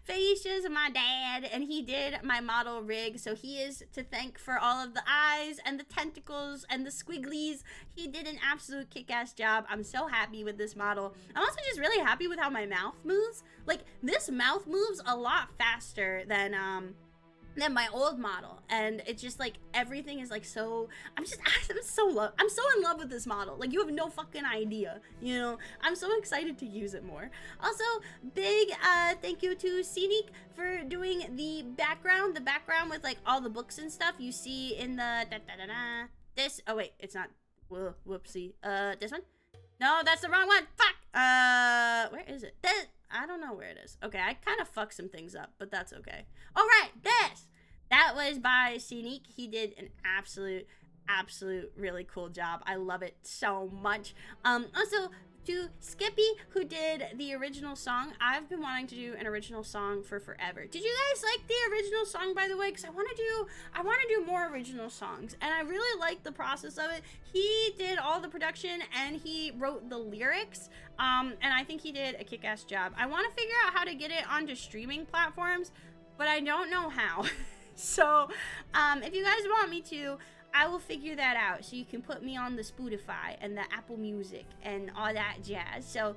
Phaisha is my dad, and he did my model rig, so he is to thank for all of the eyes and the tentacles and the squigglies. He did an absolute kick-ass job. I'm so happy with this model. I'm also just really happy with how my mouth moves. Like, this mouth moves a lot faster than my old model, and it's just like everything is like so I'm so in love with this model. Like, you have no fucking idea, you know. I'm so excited to use it more. Also, big thank you to Scenic for doing the background with like all the books and stuff you see in the this. Oh wait, it's not. Whoopsie. This one? No, that's the wrong one. Fuck. Where is it? I don't know where it is. Okay, I kind of fucked some things up, but that's okay. All right, that was by Scenic. He did an absolute really cool job. I love it so much. Also to Skippy, who did the original song. I've been wanting to do an original song for forever. Did you guys like the original song, by the way? Because I want to do more original songs, and I really like the process of it. He did all the production and he wrote the lyrics, and I think he did a kick-ass job. I want to figure out how to get it onto streaming platforms, but I don't know how. So if you guys want me to, I will figure that out, so you can put me on the Spotify and the Apple Music and all that jazz. So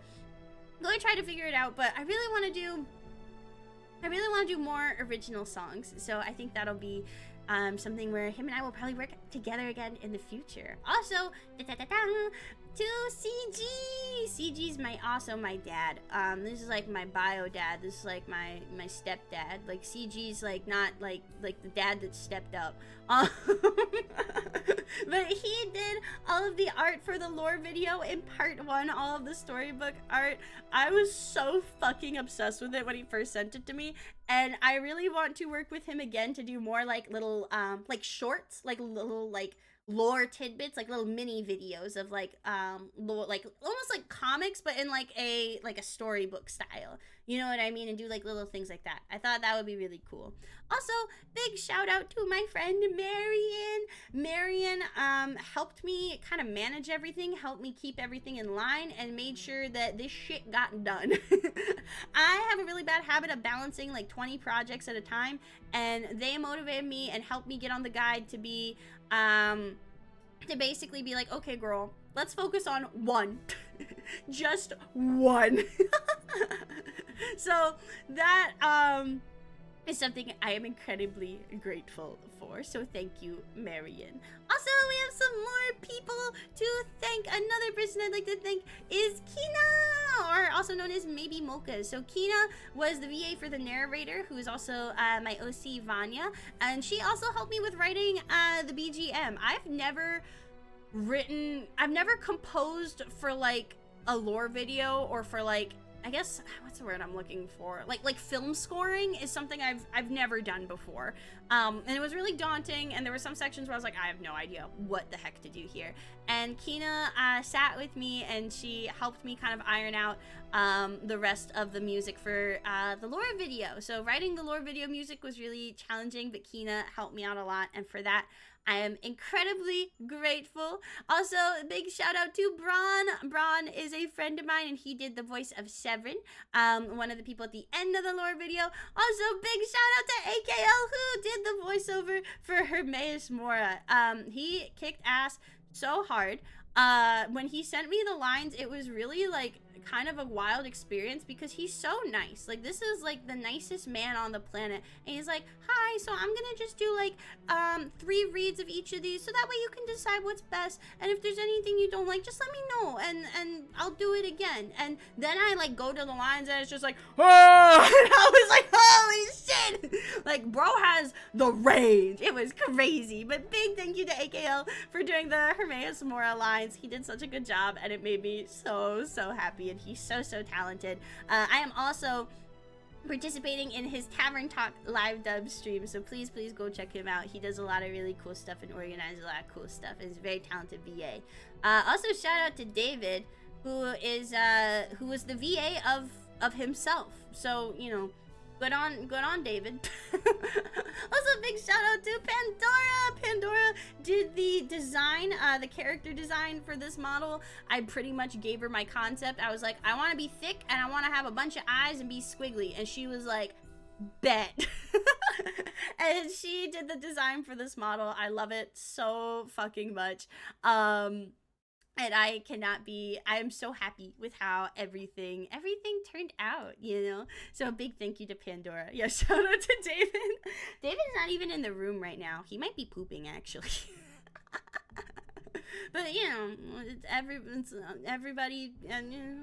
I'm going to try to figure it out, but I really want to do more original songs. So I think that'll be something where him and I will probably work together again in the future. Also, to CG. CG's also my dad. This is like my bio dad. This is like my stepdad. Like, CG's like not like the dad that stepped up. But he did all of the art for the lore video in part 1, all of the storybook art. I was so fucking obsessed with it when he first sent it to me, and I really want to work with him again to do more like little like shorts, like little like lore tidbits, like little mini videos of like lore, like almost like comics, but in like a storybook style, you know what I mean, and do like little things like that. I thought that would be really cool. Also, big shout out to my friend Marion. Helped me kind of manage everything, helped me keep everything in line, and made sure that this shit got done. I have a really bad habit of balancing like 20 projects at a time, and they motivated me and helped me get on the guide to be to basically be like, okay girl, let's focus on one. Just one. So that is something I am incredibly grateful for, so thank you, Marion. Also, we have some more people to thank. Another person I'd like to thank is Kina, or also known as Maybe Mocha. So Kina was the VA for the narrator, who is also my OC Vanya, and she also helped me with writing the BGM. I've never composed for like a lore video, or for like, I guess, what's the word I'm looking for? Like film scoring is something I've never done before. And it was really daunting, and there were some sections where I was like, I have no idea what the heck to do here. And Kina sat with me, and she helped me kind of iron out the rest of the music for the lore video. So writing the lore video music was really challenging, but Kina helped me out a lot, and for that, I am incredibly grateful. Also, a big shout out to Braun. Braun is a friend of mine, and he did the voice of Severin, one of the people at the end of the lore video. Also, big shout out to AKL, who did the voiceover for Hermaeus Mora. He kicked ass so hard. When he sent me the lines, it was really like kind of a wild experience because he's so nice. Like, this is like the nicest man on the planet, and he's like, hi, so I'm gonna just do like 3 reads of each of these so that way you can decide what's best, and if there's anything you don't like, just let me know and I'll do it again. And then I like go to the lines and it's just like, oh, and I was like, holy shit, like bro has the range. It was crazy. But big thank you to AKL for doing the Hermaeus Mora lines. He did such a good job, and it made me so happy, and he's so talented. I am also participating in his Tavern Talk live dub stream, so please go check him out. He does a lot of really cool stuff and organizes a lot of cool stuff, and he's a very talented VA. Also shout out to David, who was the VA of himself, so you know, good on David. Also big shout out to Pandora. Pandora did the design, the character design for this model. I pretty much gave her my concept. I was like, I want to be thick and I want to have a bunch of eyes and be squiggly, and she was like, bet. And she did the design for this model. I love it so fucking much. And I am so happy with how everything turned out, you know? So a big thank you to Pandora. Yeah, shout out to David. David's not even in the room right now. He might be pooping, actually. But, you know, it's everybody, and, you know.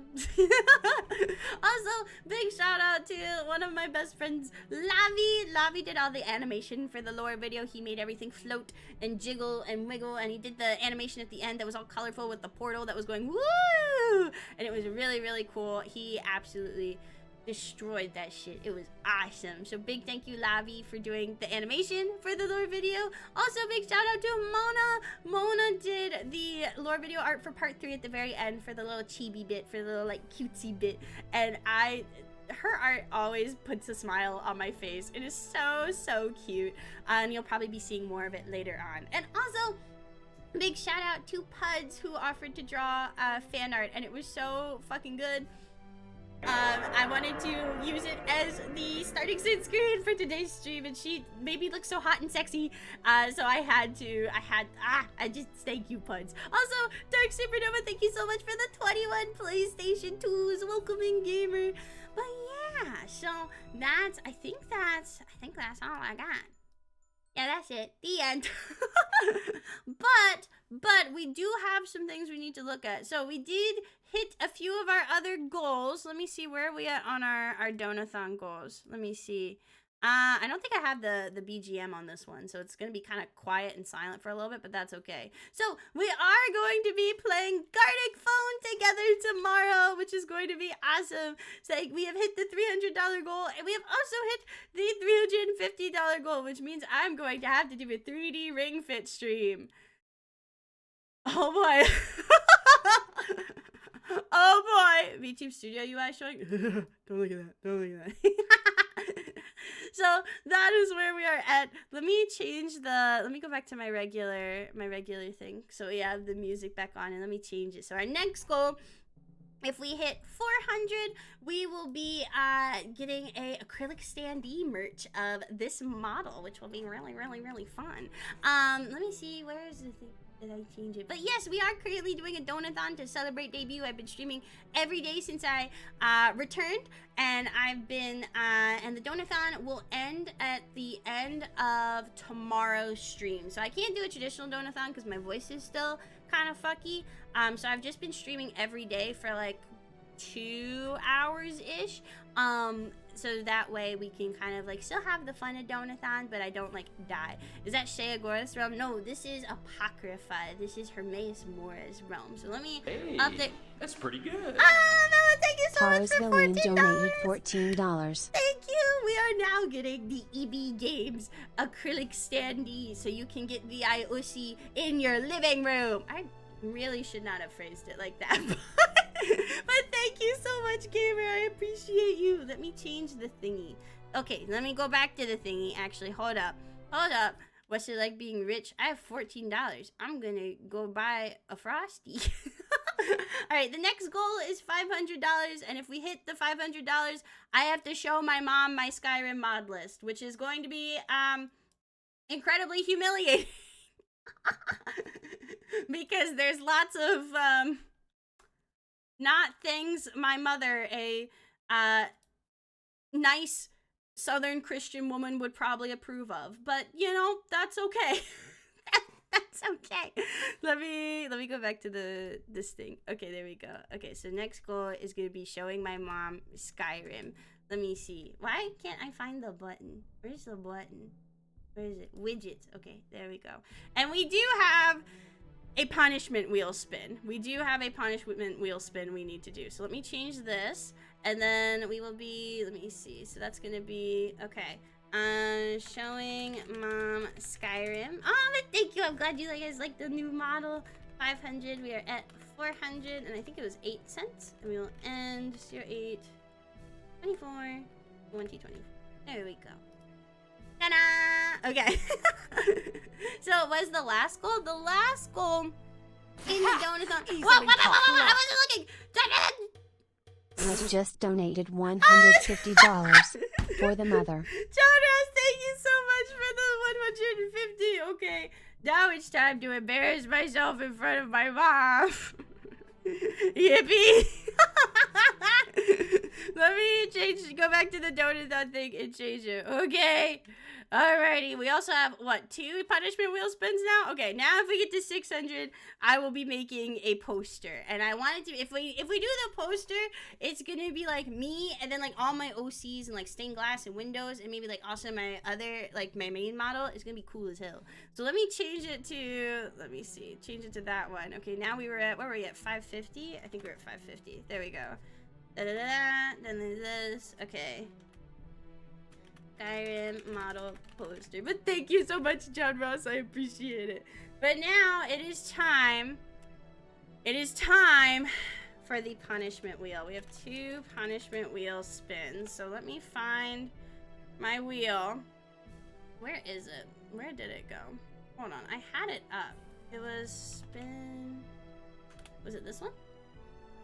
Also, big shout out to one of my best friends, Lavi. Lavi did all the animation for the lore video. He made everything float and jiggle and wiggle, and he did the animation at the end that was all colorful with the portal that was going woo! And it was really cool. He absolutely destroyed that shit. It was awesome. So big thank you, Lavi, for doing the animation for the lore video. Also big shout out to Mona. Mona did the lore video art for part 3 at the very end for the little chibi bit, for the little like cutesy bit, and her art always puts a smile on my face. It is so cute, and you'll probably be seeing more of it later on. And also big shout out to Puds, who offered to draw fan art, and it was so fucking good. I wanted to use it as the starting scene screen for today's stream, and she made me look so hot and sexy, so I just thank you, Puds. Also, Dark Supernova, thank you so much for the 21 PlayStation 2s, welcoming gamer. But yeah, so I think that's all I got. Yeah, that's it. The end. But we do have some things we need to look at. So we did hit a few of our other goals. Let me see, where are we at on our donathon goals? Let me see. I don't think I have the BGM on this one, so it's going to be kind of quiet and silent for a little bit, but that's okay. So we are going to be playing Gartic Phone together tomorrow, which is going to be awesome. So we have hit the $300 goal, and we have also hit the $350 goal, which means I'm going to have to do a 3D Ring Fit stream. Oh boy. Oh boy. VTube Studio UI showing. Don't look at that. Don't look at that. So that is where we are at. Let me go back to my regular thing. So we have the music back on, and let me change it. So our next goal, if we hit 400, we will be getting a acrylic standee merch of this model, which will be really fun. Let me see, where is the thing? Did I change it? But yes, we are currently doing a donathon to celebrate debut. I've been streaming every day since I returned, and and the donathon will end at the end of tomorrow's stream. So I can't do a traditional donathon because my voice is still kind of fucky. So I've just been streaming every day for like 2 hours-ish. So that way we can kind of like still have the fun of donathon, but I don't like die. Is that Shea Agora's realm? No, this is Apocrypha. This is Hermaeus Mora's realm. So let me update. That's pretty good. Mela, thank you so much for $14. Donated $14. Thank you. We are now getting the Eebeegames acrylic standee, so you can get the IOC in your living room. I really should not have phrased it like that. But thank you so much, gamer. I appreciate you. Let me change the thingy. Okay, let me go back to the thingy. Actually, hold up. What's it like being rich? I have $14. I'm gonna go buy a Frosty. Alright, the next goal is $500, and if we hit the $500, I have to show my mom my Skyrim mod list, which is going to be, incredibly humiliating. Because there's lots of, not things my mother, a, nice Southern Christian woman would probably approve of, but you know, that's okay. That's okay. Let me go back to this thing. Okay, there we go. Okay, so next goal is gonna be showing my mom Skyrim. Let me see. Why can't I find the button? Where's the button? Where is it? Widgets. Okay, there we go. And we do have a punishment wheel spin. We do have a punishment wheel spin we need to do. So let me change this. And then we will be, let me see. So that's gonna be, okay. Showing mom Skyrim. Oh, but thank you. I'm glad you guys like the new model. 500. We are at 400. And I think it was 8 cents. And we will end 08, 24, 2024. There we go. Ta-da! Okay. So what was the last goal? The last goal in the donut. Whoa, I wasn't looking. Has just donated $150 for the mother. Jonas, thank you so much for the 150. Okay, now it's time to embarrass myself in front of my mom. Yippee! Let me go back to the donut thing and change it. Okay. Alrighty, we also have, what, 2 punishment wheel spins now? Okay, now if we get to 600, I will be making a poster. And I wanted to, if we do the poster, it's gonna be like me, and then like all my OCs and like stained glass and windows, and maybe like also my other, like my main model. It's gonna be cool as hell. So let me change it to, let me see, change it to that one. Okay, now we were at, where were we at, 550? I think we're at 550. There we go. Da-da-da-da, then there's this, okay. Skyrim model poster. But thank you so much, John Ross. I appreciate it. But now it is time. It is time for the punishment wheel. We have 2 punishment wheel spins. So let me find my wheel. Where is it? Where did it go? Hold on. I had it up. It was spin. Was it this one?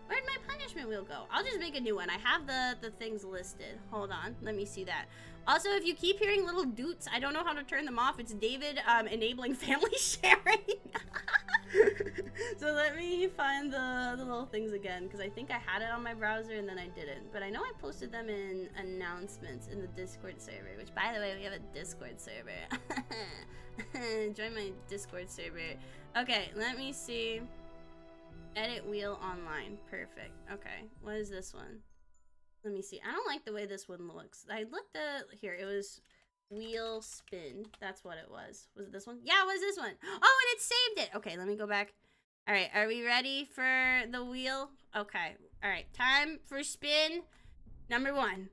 Where'd my punishment wheel go? I'll just make a new one. I have the things listed. Hold on. Let me see that. Also, if you keep hearing little doots, I don't know how to turn them off. It's David enabling family sharing. So let me find the little things again, because I think I had it on my browser and then I didn't. But I know I posted them in announcements in the Discord server, which, by the way, we have a Discord server. Join my Discord server. Okay, let me see. Edit wheel online. Perfect. Okay, what is this one? Let me see. I don't like the way this one looks. I looked at, here, it was wheel spin. That's what it was. Was it this one? Yeah, it was this one. Oh, and it saved it. Okay, let me go back. All right, are we ready for the wheel? Okay, all right, time for spin number 1.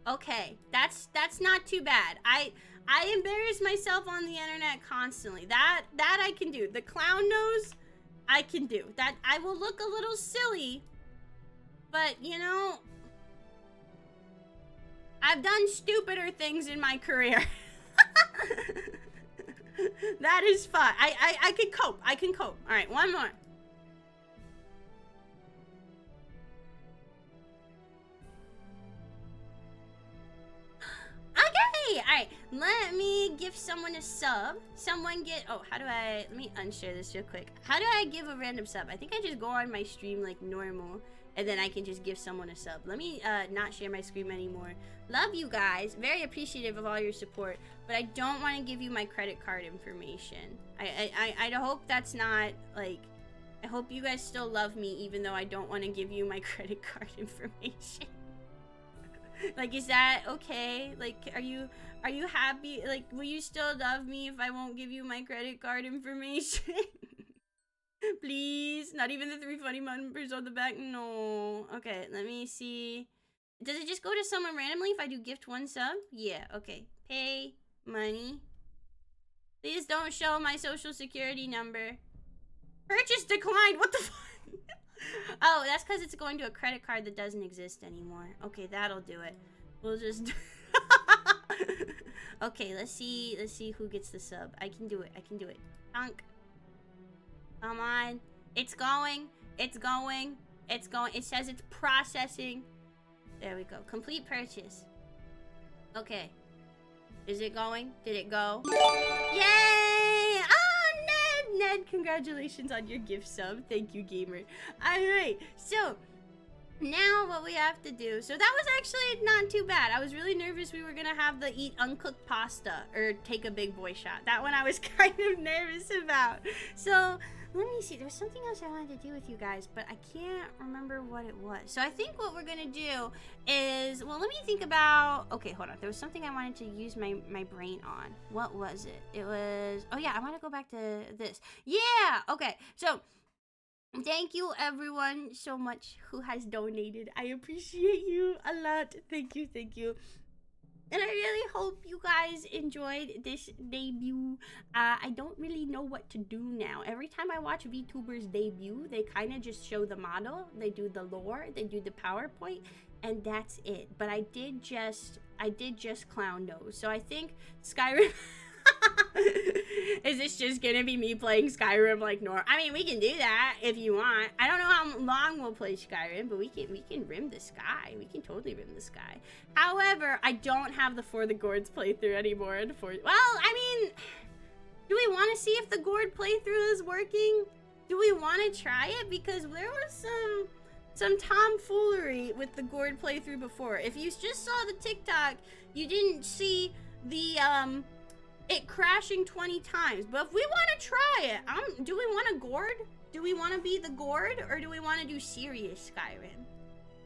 Okay, that's not too bad. I embarrass myself on the internet constantly. That I can do. The clown nose, I can do. That I will look a little silly, but you know, I've done stupider things in my career. That is fun. I can cope. I can cope. All right, one more. Okay, alright, let me give someone a sub. Someone get, oh, how do I, let me unshare this real quick. How do I give a random sub? I think I just go on my stream like normal, and then I can just give someone a sub. Let me not share my screen anymore. Love you guys, very appreciative of all your support, but I don't want to give you my credit card information. I hope that's not, like, I hope you guys still love me even though I don't want to give you my credit card information. Like, is that okay? Like, are you happy? Like, will you still love me if I won't give you my credit card information? Please? Not even the 3 funny numbers on the back? No. Okay, let me see. Does it just go to someone randomly if I do gift 1 sub? Yeah, okay. Pay money. Please don't show my social security number. Purchase declined. What the fuck? Oh, that's because it's going to a credit card that doesn't exist anymore. Okay, that'll do it. We'll just... Okay, let's see who gets the sub. I can do it. I can do it. Dunk. Come on. It's going. It's going. It's going. It says it's processing. There we go. Complete purchase. Okay. Is it going? Did it go? Yay! Oh, Ned, congratulations on your gift sub. Thank you, gamer. Alright, so now what we have to do, so that was actually not too bad. I was really nervous we were gonna have the eat uncooked pasta or take a big boy shot. That one I was kind of nervous about. So let me see, there was something else I wanted to do with you guys, but I can't remember what it was. So I think what we're gonna do is, well, let me think about, okay, hold on. There was something I wanted to use my brain on. What was it? It was, oh yeah, I want to go back to this. Yeah, okay, so thank you everyone so much who has donated. I appreciate you a lot. Thank you, thank you. And I really hope you guys enjoyed this debut. I don't really know what to do now. Every time I watch VTubers debut, they kind of just show the model, they do the lore, they do the PowerPoint, and that's it. But I did just clown nose. So I think Skyrim... Is this just gonna be me playing Skyrim like normal? I mean, we can do that if you want. I don't know how long we'll play Skyrim, but we can rim the sky. We can totally rim the sky. However, I don't have the For the Gourds playthrough anymore. Well, I mean, do we want to see if the Gourd playthrough is working? Do we want to try it? Because there was some tomfoolery with the Gourd playthrough before. If you just saw the TikTok, you didn't see the it crashing 20 times. But if we want to try it, do we want a Gourd? Do we want to be the Gourd, or do we want to do serious Skyrim?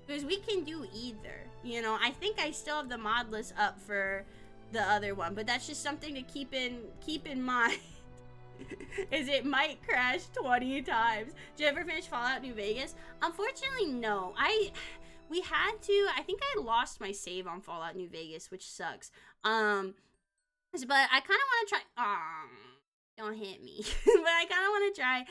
Because we can do either. You know, I think I still have the mod list up for the other one, but that's just something to keep in mind. Is it might crash 20 times. Did you ever finish Fallout New Vegas? Unfortunately, no. We had to. I think I lost my save on Fallout New Vegas, which sucks. But I kind of want to try. Don't hit me. But I kind of want to try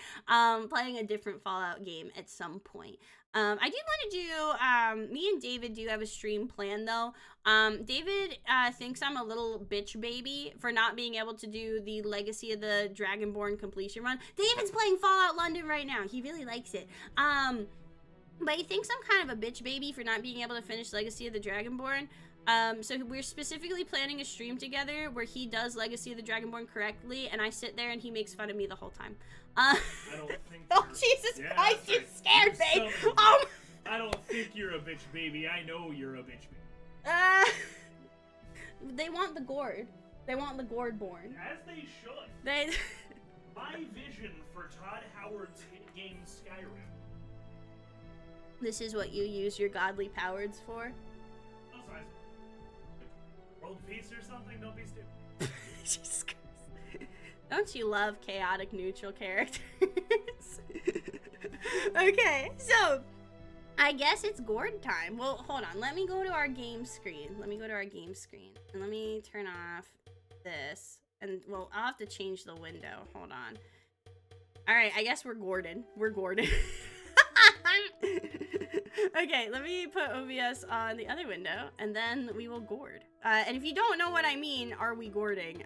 playing a different Fallout game at some point. I did want to do. Me and David do have a stream plan though. David thinks I'm a little bitch baby for not being able to do the Legacy of the Dragonborn completion run. David's playing Fallout London right now. He really likes it. But he thinks I'm kind of a bitch baby for not being able to finish Legacy of the Dragonborn. So we're specifically planning a stream together where he does Legacy of the Dragonborn correctly, and I sit there and he makes fun of me the whole time. I don't think oh, Jesus Christ, you scared me! Oh, I don't think you're a bitch baby. I know you're a bitch baby. They want the Gourd. They want the Gourd born. As they should. My vision for Todd Howard's hit game Skyrim. This is what you use your godly powers for? World peace or something? Don't be stupid. Jesus Christ. Don't you love chaotic neutral characters? Okay, so I guess it's Gourd time. Well, hold on. Let me go to our game screen. And let me turn off this. And, well, I'll have to change the window. Hold on. Alright, I guess we're Gordon. Okay, let me put OBS on the other window, and then we will Gourd. And if you don't know what I mean, are we Gourding?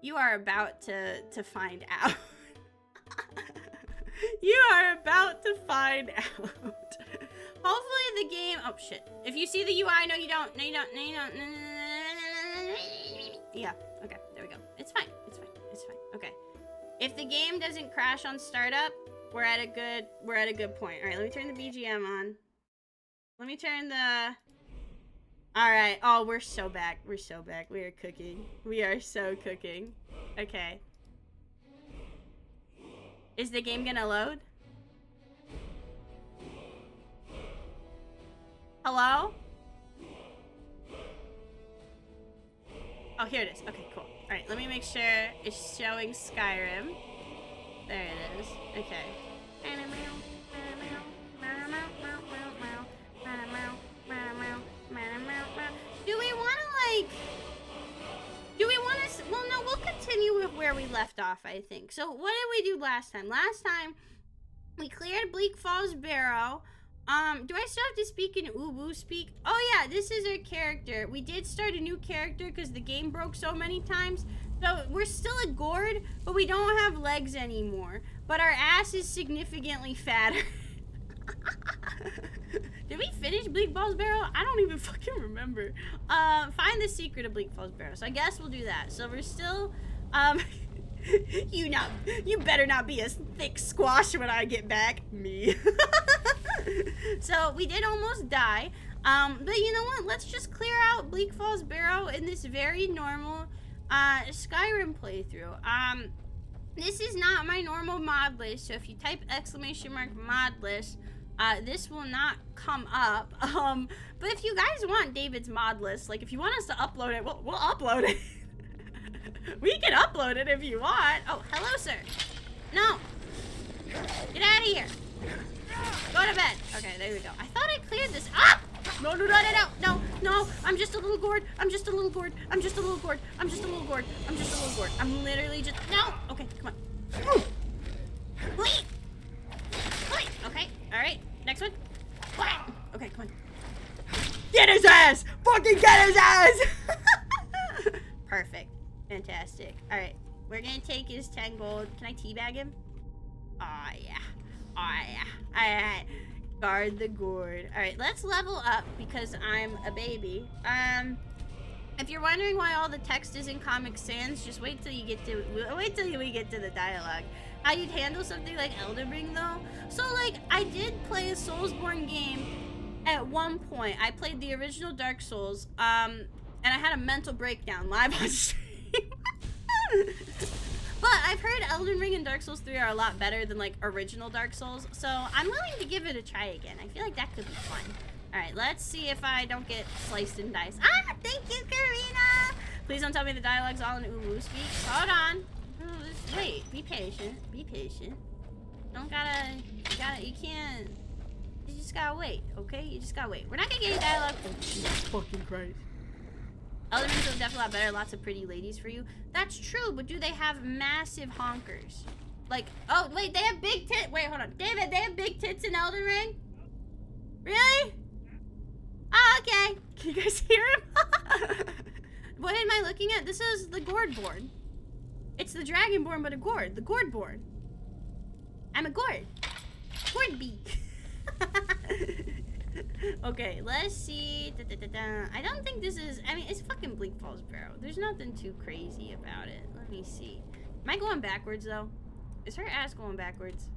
You are about to find out. You are about to find out. Hopefully the game, oh shit. If you see the UI, no you don't. Yeah, okay, there we go. It's fine. Okay. If the game doesn't crash on startup, we're at a good point. All right, let me turn the BGM on. Let me turn the... All right. Oh, we're so back. We are cooking. We are so cooking. Okay. Is the game gonna load? Hello? Oh, here it is. Okay, cool. All right, let me make sure it's showing Skyrim. There it is. Okay. Well, no, we'll continue with where we left off, I think. So, what did we do last time? Last time, We cleared Bleak Falls Barrow. Do I still have to speak in Uwu speak? Oh yeah, this is our character. We did start a new character because the game broke so many times. So we're still a gourd, but we don't have legs anymore. But our ass is significantly fatter. Did we finish Bleak Falls Barrow? I don't even fucking remember. Find the secret of Bleak Falls Barrow. So I guess we'll do that. So we're still, you better not be a thick squash when I get back. Me. So we did almost die. But you know what? Let's just clear out Bleak Falls Barrow in this very normal Skyrim playthrough. This is not my normal mod list, so if you type !mod list, this will not come up. But if you guys want David's mod list, like if you want us to upload it, we'll upload it. We can upload it if you want. Oh, hello, sir. No. Get out of here. Go to bed. Okay, there we go. I thought I cleared this. Ah! No, no, no, no, no, no, no. I'm just a little gourd. I'm just a little gourd. I'm just a little gourd. I'm just a little gourd. I'm just a little gourd. I'm literally just, no. Okay, come on. Wait. Wait. Okay, all right. Next one. Okay, come on. Get his ass! Fucking get his ass! Perfect. Fantastic. All right, we're gonna take his 10 gold. Can I teabag him? Oh, yeah. Oh, yeah. All right. Guard the gourd. All right, let's level up because I'm a baby. If you're wondering why all the text is in Comic Sans, just wait till we get to the dialogue. How you'd handle something like Elden Ring though? So like, I did play a Soulsborne game at one point. I played the original Dark Souls, and I had a mental breakdown live on stream. But I've heard Elden Ring and Dark Souls 3 are a lot better than like original Dark Souls, so I'm willing to give it a try again. I feel like that could be fun. All right, let's see if I don't get sliced and diced. Ah, thank you, Karina. Please don't tell me the dialogue's all in Uwu speak. Hold on. Wait, be patient. Be patient. You can't. You just gotta wait, okay? You just gotta wait. We're not gonna get any dialogue. Oh, Jesus fucking Christ. Elden Ring's definitely a lot better. Lots of pretty ladies for you. That's true, but do they have massive honkers? Like, oh, wait, they have big tits. Wait, hold on. David, they have big tits in Elden Ring? Really? Oh, okay. Can you guys hear him? What am I looking at? This is the Gourdborn. It's the Dragonborn, but a gourd. The Gourdborn. I'm a gourd. Gourd bee. Okay, let's see. I don't think this is, I mean, it's fucking Bleak Falls Barrow. There's nothing too crazy about it. Let me see. Am I going backwards, though? Is her ass going backwards?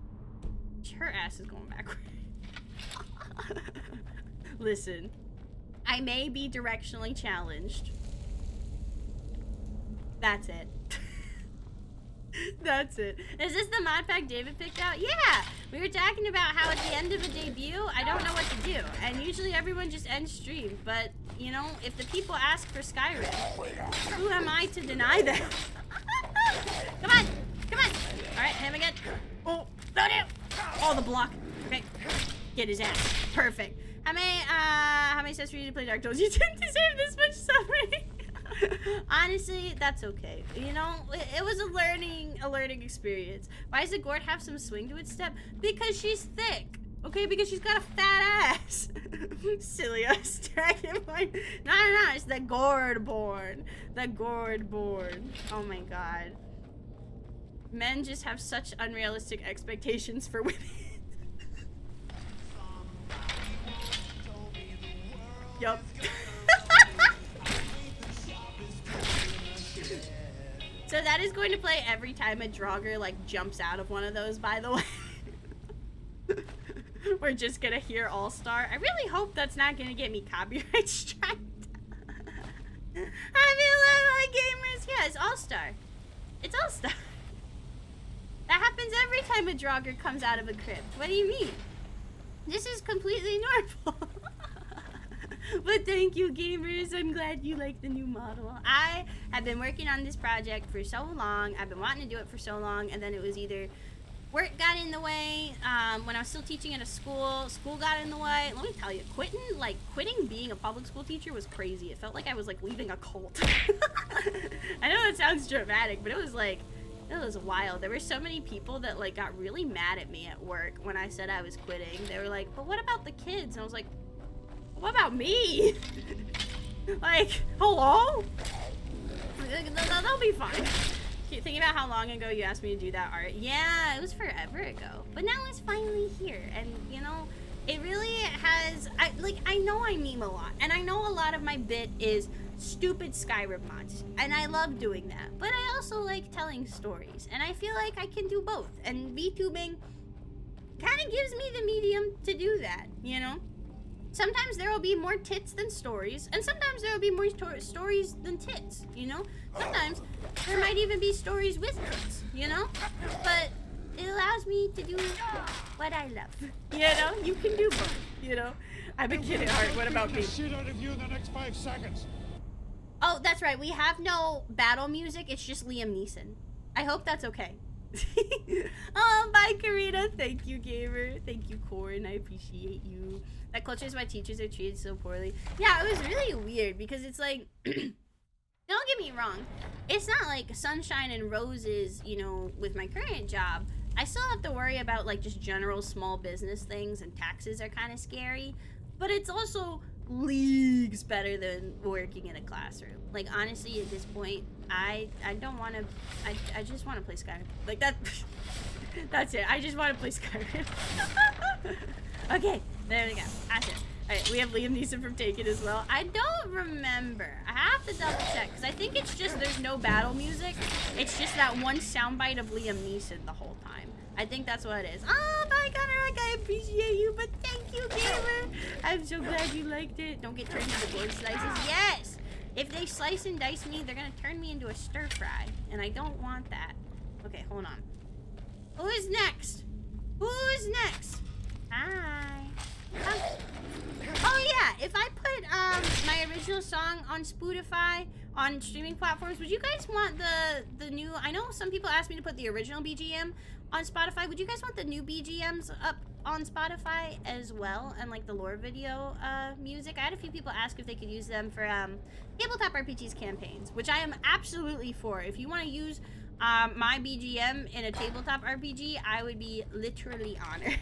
Her ass is going backwards. Listen, I may be directionally challenged. That's it. That's it. Is this the mod pack David picked out? Yeah! We were talking about how at the end of a debut, I don't know what to do. And usually everyone just ends stream. But, you know, if the people ask for Skyrim, who am I to deny them? Come on! Come on! Alright, him again. Oh, no, no! Oh, the block. Okay. Get his ass. Perfect. How many says for you to play Dark Souls? You didn't deserve this much suffering. Honestly, that's okay. You know, it was a learning experience. Why does the gourd have some swing to its step? Because she's thick. Okay, because she's got a fat ass. Silly ass dragonborn. No, it's the Gourdborn. The Gourdborn. Oh my god. Men just have such unrealistic expectations for women. Yup. So that is going to play every time a Draugr like jumps out of one of those, by the way. We're just gonna hear All-Star. I really hope that's not gonna get me copyright striked. I feel like gamers. Yeah, it's All-Star. It's All-Star. That happens every time a Draugr comes out of a crypt. What do you mean? This is completely normal. But thank you, gamers. I'm glad you like the new model. I have been working on this project for so long. I've been wanting to do it for so long, and then it was either work got in the way, when I was still teaching at a school got in the way. Let me tell you, quitting being a public school teacher was crazy. It felt like I was like leaving a cult. I know that sounds dramatic, but it was like, It was wild. There were so many people that like got really mad at me at work when I said I was quitting. They were like, but what about the kids? And I was like, what about me? Like, hello? They'll be fine. Thinking about how long ago you asked me to do that art. Yeah, it was forever ago. But now it's finally here. And, you know, it really has... I know I meme a lot. And I know a lot of my bit is stupid Skyrim mods. And I love doing that. But I also like telling stories. And I feel like I can do both. And VTubing kind of gives me the medium to do that, you know? Sometimes there will be more tits than stories, and sometimes there will be more stories than tits, you know? Sometimes there might even be stories with tits, you know? But it allows me to do what I love, you know? You can do both, you know? I've been kidding, Art. What about me? Shit out of you in the next 5 seconds. Oh, that's right. We have no battle music. It's just Liam Neeson. I hope that's okay. Oh, bye, Karina. Thank you, gamer. Thank you, Corin. I appreciate you. That cultures my teachers are treated so poorly. Yeah, it was really weird because it's like, don't get me wrong, it's not like sunshine and roses, you know, with my current job. I still have to worry about like just general small business things, and taxes are kind of scary, but it's also leagues better than working in a classroom. Like, honestly, at this point, I don't want to, I just want to play Skyrim. Like, that's it. I just want to play Skyrim. Okay, there we go. That's it. Alright, we have Liam Neeson from Taken as well. I don't remember. I have to double check, because I think it's just there's no battle music. It's just that one soundbite of Liam Neeson the whole time. I think that's what it is. Oh my god, Eric, I appreciate you, but thank you, gamer. I'm so glad you liked it. Don't get turned into board slices. Yes! If they slice and dice me, they're gonna turn me into a stir fry, and I don't want that. Okay, hold on. Who is next? Who is next? Hi. Oh yeah, if I put my original song on Spotify, on streaming platforms, would you guys want the new, I know some people asked me to put the original BGM on Spotify. Would you guys want the new BGMs up on Spotify as well, and like the lore video music? I had a few people ask if they could use them for tabletop RPGs campaigns, which I am absolutely for. If you want to use my BGM in a tabletop RPG, I would be literally honored.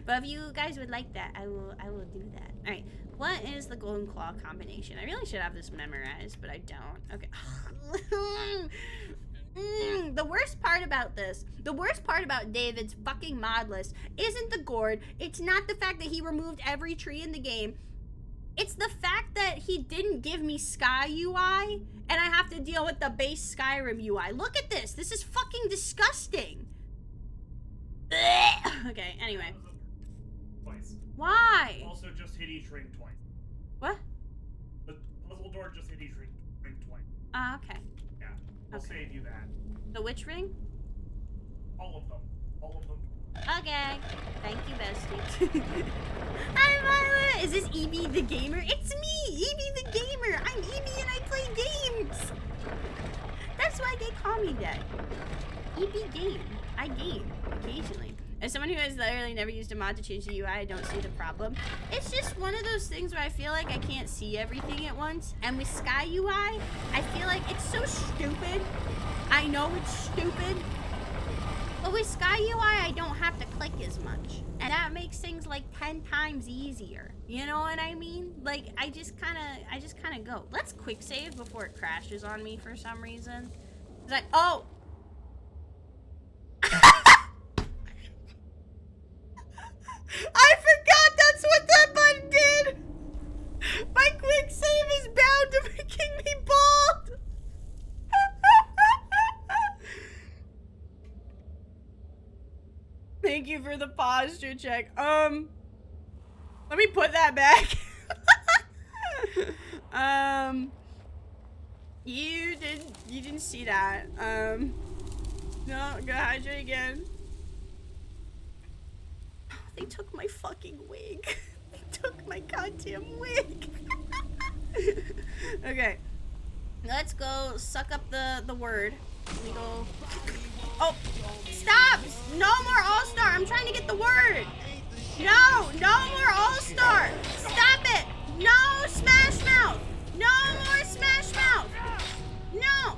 But if you guys would like that, I will do that. All right, what is the Golden Claw combination? I really should have this memorized, but I don't. Okay. The worst part about this, the worst part about David's fucking mod list isn't the gourd. It's not the fact that he removed every tree in the game. It's the fact that he didn't give me Sky UI, and I have to deal with the base Skyrim UI. Look at this. This is fucking disgusting. Okay, anyway. Twice. Why? Also, just hit each ring twice. What? The puzzle door just hit each ring twice. Okay. Yeah, we'll save you that. The which ring? All of them. All of them. Okay. Thank you, bestie. Hi, Violet. Is this Eebee the gamer? It's me, Eebee the gamer. I'm Eebee and I play games. That's why they call me that. Eebee game. I game occasionally. As someone who has literally never used a mod to change the UI, I don't see the problem. It's just one of those things where I feel like I can't see everything at once. And with Sky UI, I feel like it's so stupid. I know it's stupid. But with Sky UI, I don't have to click as much. And that makes things like 10 times easier. You know what I mean? Like, I just kind of go. Let's quick save before it crashes on me for some reason. It's like, oh! I forgot that's what that button did! My quick save is bound to making me bald! Thank you for the posture check. Let me put that back. You didn't see that. No, go hydrate again. They took my fucking wig. They took my goddamn wig. Okay. Let's go suck up the word. Let me go. Oh, stop! No more All-Star. I'm trying to get the word. No more All-Star. Stop it. No Smash Mouth. No more Smash Mouth. No.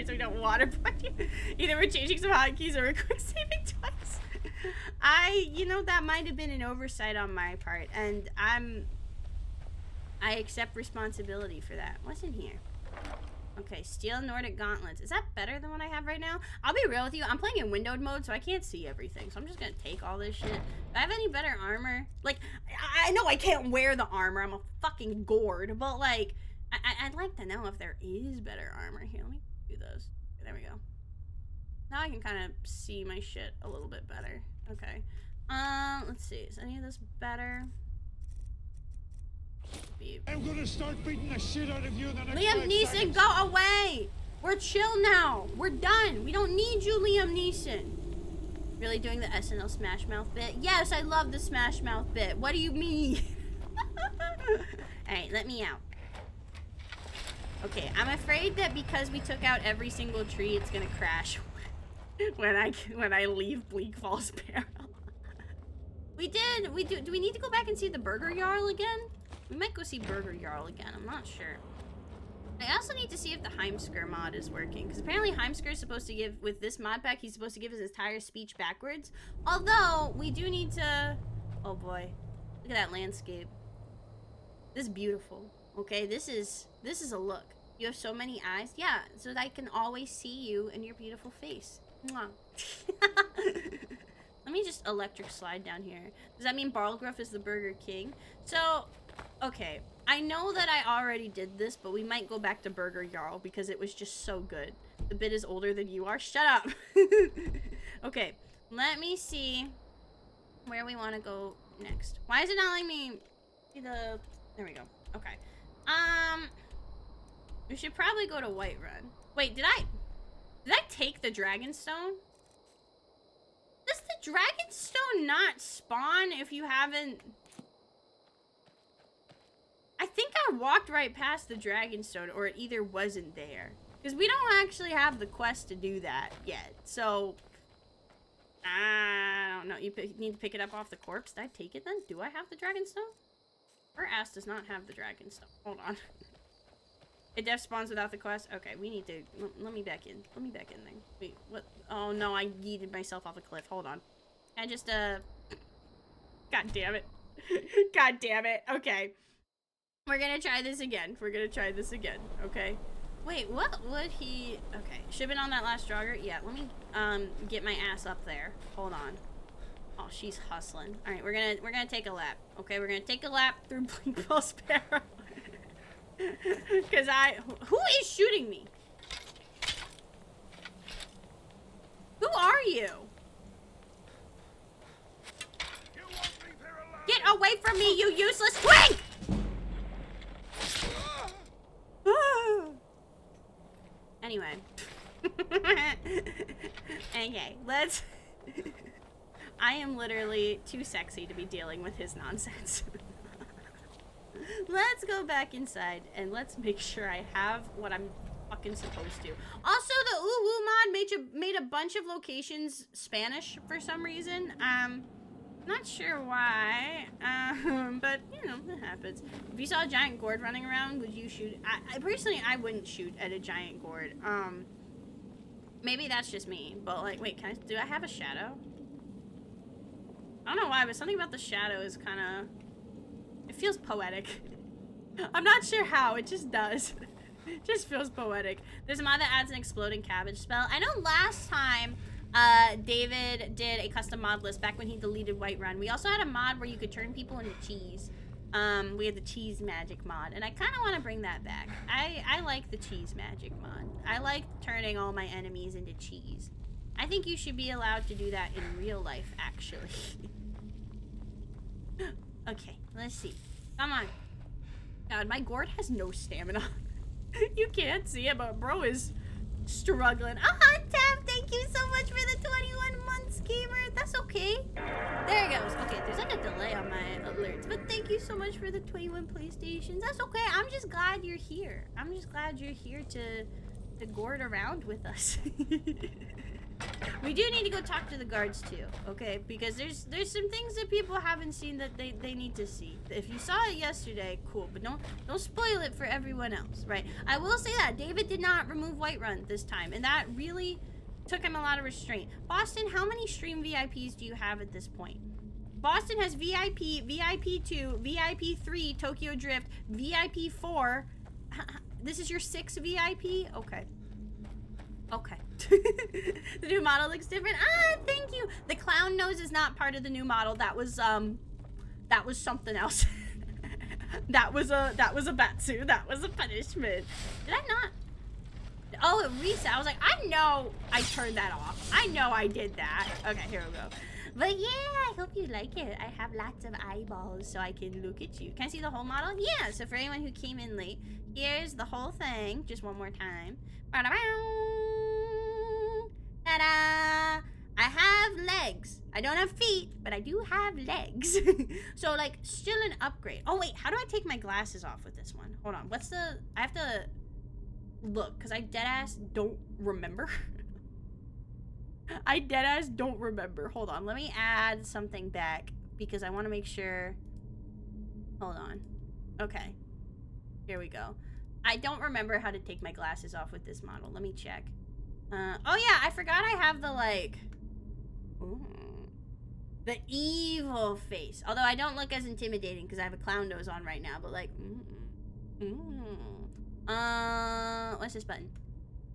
so we don't waterboard you. Either we're changing some hotkeys or we're quick saving twice. You know, that might have been an oversight on my part, and I accept responsibility for that. What's in here? Okay, Steel Nordic Gauntlets. Is that better than what I have right now? I'll be real with you. I'm playing in windowed mode, so I can't see everything. So I'm just gonna take all this shit. Do I have any better armor? Like, I know I can't wear the armor. I'm a fucking gourd. But, like, I'd like to know if there is better armor. Here, let me do those. There we go. Now I can kind of see my shit a little bit better. Okay. Let's see. Is any of this better? I'm gonna start beating the shit out of you in the next Liam 5 Neeson, seconds. go away! We're chill now. We're done. We don't need you, Liam Neeson. Really doing the SNL Smash Mouth bit? Yes, I love the Smash Mouth bit. What do you mean? Alright, let me out. Okay, I'm afraid that because we took out every single tree, it's gonna crash when I leave Bleak Falls Peril. Do we need to go back and see the Burger Jarl again? We might go see Burger Jarl again, I'm not sure. I also need to see if the Heimskr mod is working, because apparently Heimskr is supposed to give, with this mod pack, he's supposed to give his entire speech backwards. Although, we do need to... Oh boy. Look at that landscape. This is beautiful. Okay, this is a look. You have so many eyes. Yeah, so that I can always see you and your beautiful face. Mwah. Let me just electric slide down here. Does that mean Barlgruff is the Burger King? So, okay. I know that I already did this, but we might go back to Burger Jarl because it was just so good. The bit is older than you are. Shut up. Okay, let me see where we want to go next. Why is it not letting me see the... There we go. Okay. We should probably go to Whiterun. Wait, did I take the Dragonstone? Does the Dragonstone not spawn if you haven't... I think I walked right past the Dragonstone, or it either wasn't there. Because we don't actually have the quest to do that yet. So, I don't know. You need to pick it up off the corpse. Did I take it then? Do I have the Dragonstone? Her ass does not have the Dragonstone. Hold on. It def spawns without the quest? Okay, we need to... Let me back in. Let me back in there. Wait, what? Oh no, I yeeted myself off a cliff. Hold on. I just, God damn it. God damn it. Okay. We're gonna try this again. We're gonna try this again, okay? Wait, what would he... Okay, should've been on that last jogger. Yeah, let me, get my ass up there. Hold on. Oh, she's hustling. Alright, we're gonna take a lap. Okay, we're gonna take a lap through Bleak Falls Peril. Cause who is shooting me? Who are you? Get away from me, you useless twink! Anyway. Okay, let's... I am literally too sexy to be dealing with his nonsense. Let's go back inside and let's make sure I have what I'm fucking supposed to. Also, the Uwu mod made a bunch of locations Spanish for some reason. Not sure why, but, you know, it happens. If you saw a giant gourd running around, would you shoot? I personally, I wouldn't shoot at a giant gourd. Maybe that's just me, but, like, wait, do I have a shadow? I don't know why, but something about the shadow is kind of, it feels poetic. I'm not sure how, it just does. It just feels poetic. There's a mod that adds an exploding cabbage spell. I know last time, David did a custom mod list back when he deleted Whiterun. We also had a mod where you could turn people into cheese. We had the cheese magic mod, and I kind of want to bring that back. I like the cheese magic mod. I like turning all my enemies into cheese. I think you should be allowed to do that in real life, actually. Okay, let's see. Come on. God, my gourd has no stamina. You can't see it, but bro is struggling. Ah, Tab, thank you so much for the 21 months, gamer. That's okay. There it goes. Okay, there's like a delay on my alerts, but thank you so much for the 21 PlayStations. That's okay. I'm just glad you're here. I'm just glad you're here to gourd around with us. We do need to go talk to the guards too, okay? Because there's some things that people haven't seen that they need to see. If you saw it yesterday, cool, but don't spoil it for everyone else, right? I will say that David did not remove Whiterun this time, and that really took him a lot of restraint. Boston, how many stream VIPs do you have at this point? Boston has VIP, VIP 2, VIP 3, Tokyo Drift, VIP 4. This is your 6th VIP? Okay. Okay. The new model looks different. Ah, thank you. The clown nose is not part of the new model. That was something else. that was a batsu. That was a punishment. Did I not? Oh, it reset. I was like, I know I turned that off. I know I did that. Okay, here we go. But yeah, I hope you like it. I have lots of eyeballs so I can look at you. Can I see the whole model? Yeah, so for anyone who came in late, here's the whole thing. Just one more time. Ta-da! I have legs. I don't have feet, but I do have legs. So, like, still an upgrade. Oh, wait, how do I take my glasses off with this one? Hold on, what's the... I have to look, because I deadass don't remember. I deadass don't remember. Hold on, let me add something back, because I want to make sure... Hold on. Okay. Here we go. I don't remember how to take my glasses off with this model. Let me check. Oh yeah, I forgot I have the, like... Ooh, the evil face. Although I don't look as intimidating because I have a clown nose on right now, but like... What's this button?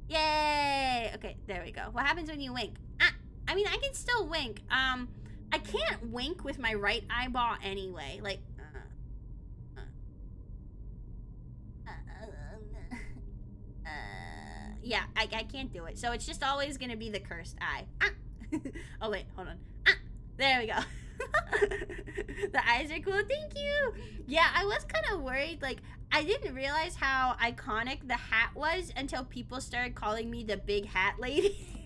Yay! Okay, there we go. What happens when you wink? Ah, I mean, I can still wink. I can't wink with my right eyeball anyway. Like... yeah, I can't do it. So it's just always gonna be the cursed eye. Ah! Oh wait, hold on. Ah! There we go. The eyes are cool, thank you! Yeah, I was kind of worried, like, I didn't realize how iconic the hat was until people started calling me the big hat lady.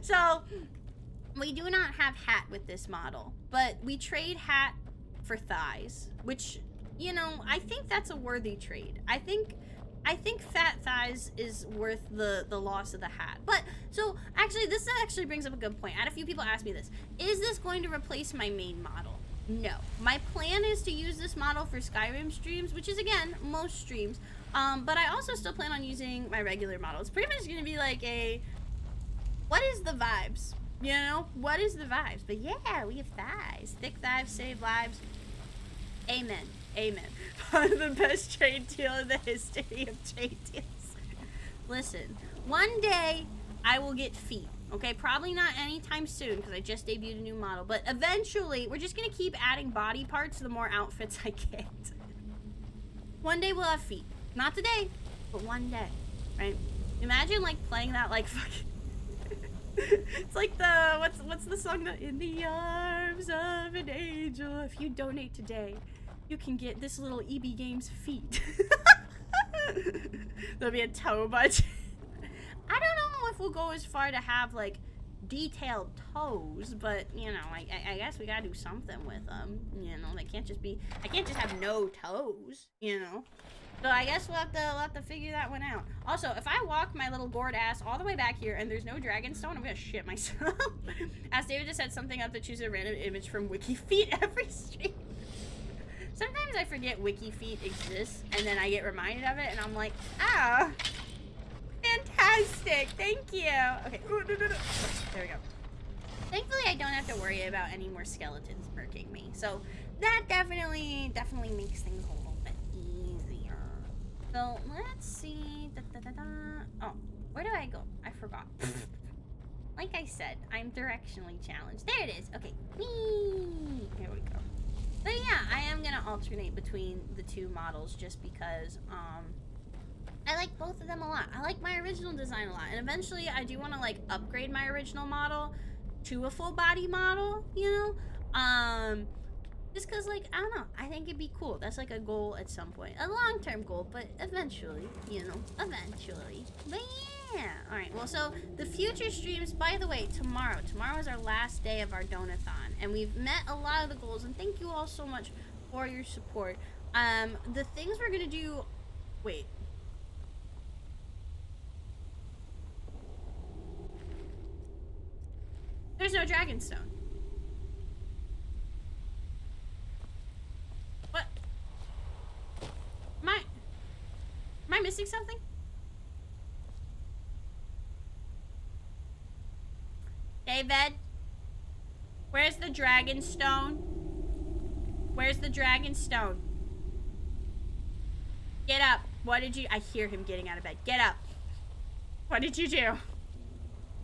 So, we do not have hat with this model, but we trade hat for thighs, which, you know, I think that's a worthy trade. I think fat thighs is worth the loss of the hat. But, so, actually, this actually brings up a good point. I had a few people ask me this. Is this going to replace my main model? No. My plan is to use this model for Skyrim streams, which is, again, most streams. But I also still plan on using my regular model. It's pretty much going to be like a... What is the vibes? You know? What is the vibes? But yeah, we have thighs. Thick thighs save lives. Amen. Amen. The best trade deal in the history of trade deals. Listen, one day I will get feet. Okay, probably not anytime soon because I just debuted a new model. But eventually, we're just going to keep adding body parts the more outfits I get. One day we'll have feet. Not today, but one day. Right? Imagine, like, playing that, like, fucking... It's like the... What's the song that... In the arms of an angel. If you donate today, you can get this little Eebeegames feet. There'll be a toe budget. I don't know if we'll go as far to have, like, detailed toes, but, you know, I guess we gotta do something with them. You know, they can't just be... I can't just have no toes, you know? So I guess we'll have to figure that one out. Also, if I walk my little gourd ass all the way back here and there's no dragon stone, I'm gonna shit myself. As David just had something up to choose a random image from WikiFeet every stream. Sometimes I forget WikiFeet exists, and then I get reminded of it, and I'm like, ah, fantastic, thank you. Okay, there we go. Thankfully, I don't have to worry about any more skeletons murking me, so that definitely makes things a little bit easier. So let's see. Oh, where do I go? I forgot. Like I said, I'm directionally challenged. There it is. Okay. Whee! Here we go. But yeah, I am gonna alternate between the two models just because I like both of them a lot. I like my original design a lot, and eventually I do want to like upgrade my original model to a full body model, you know? Just cause like, I don't know, I think it'd be cool. That's like a goal at some point. A long-term goal, but eventually, you know, eventually. But yeah, alright, well, so the future streams, by the way, tomorrow is our last day of our donathon, and we've met a lot of the goals, and thank you all so much for your support. The things we're gonna do, wait. There's no dragon stone. What? Am I missing something? David? Where's the dragon stone? Where's the dragon stone? Get up. What did you... I hear him getting out of bed. Get up. What did you do?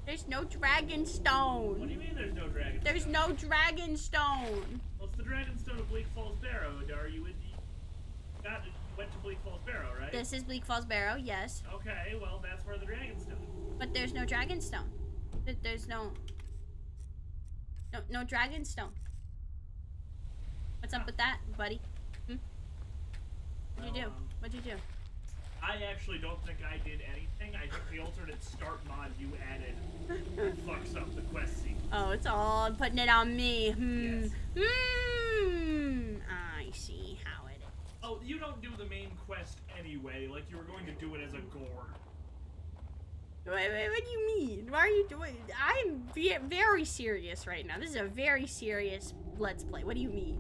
There's no dragon stone. What do you mean there's no dragon There's stone? no dragon stone. Well, it's the dragon stone of Bleak Falls Barrow. Are you in the... You went to Bleak Falls Barrow, right? This is Bleak Falls Barrow, yes. Okay, well, that's where the dragon stone is. But there's no dragon stone. There's no... No dragon stone. What's up with that, buddy? What'd you do? What'd you do? I actually don't think I did anything. I think the alternate start mod you added fucks up the quest sequence. Oh, it's all putting it on me. Yes. I see how it is. Oh, you don't do the main quest anyway. Like, you were going to do it as a gore. Wait, what do you mean? Why are you doing... I'm very serious right now. This is a very serious Let's Play. What do you mean?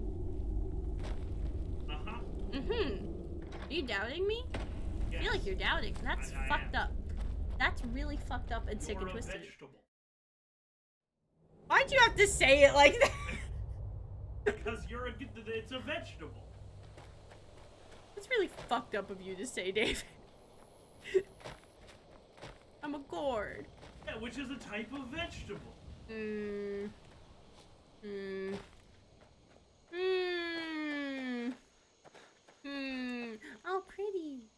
Uh-huh. Are you doubting me? Yes. I feel like you're doubting. That's I fucked am. up. That's really fucked up and sick and You're a twisted. vegetable. Why'd you have to say it like that? Because it's a vegetable. That's really fucked up of you to say, David. I'm a gourd. Yeah, which is a type of vegetable. Oh, pretty.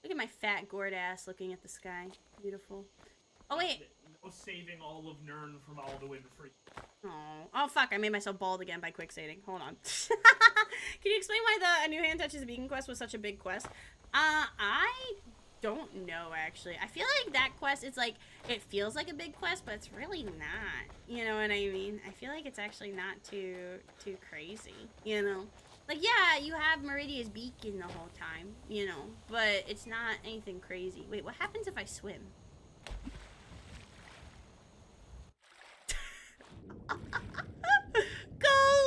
Look at my fat gourd ass looking at the sky. Beautiful. Oh, wait. No saving all of Nern from Alduin for you. Oh, fuck. I made myself bald again by quick saving. Hold on. Can you explain why the A New Hand Touches a Beacon quest was such a big quest? I don't know, actually. I feel like that quest, it's like, it feels like a big quest, but it's really not. You know what I mean? I feel like it's actually not too crazy, you know? Like, yeah, you have Meridia's Beacon the whole time, you know, but it's not anything crazy. Wait, what happens if I swim? Go,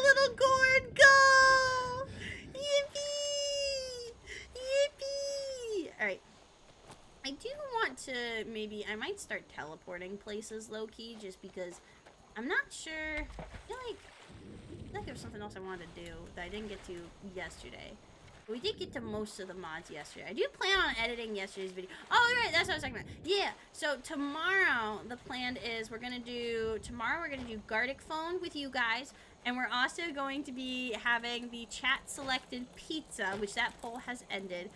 little gourd, go! Yippee! Yippee! Alright. I do want to maybe... I might start teleporting places low-key, just because I'm not sure... I feel like there's something else I wanted to do that I didn't get to yesterday. But we did get to most of the mods yesterday. I do plan on editing yesterday's video. Oh, right, that's what I was talking about. Yeah, so tomorrow, the plan is we're going to do Gardic Phone with you guys. And we're also going to be having the chat-selected pizza, which that poll has ended.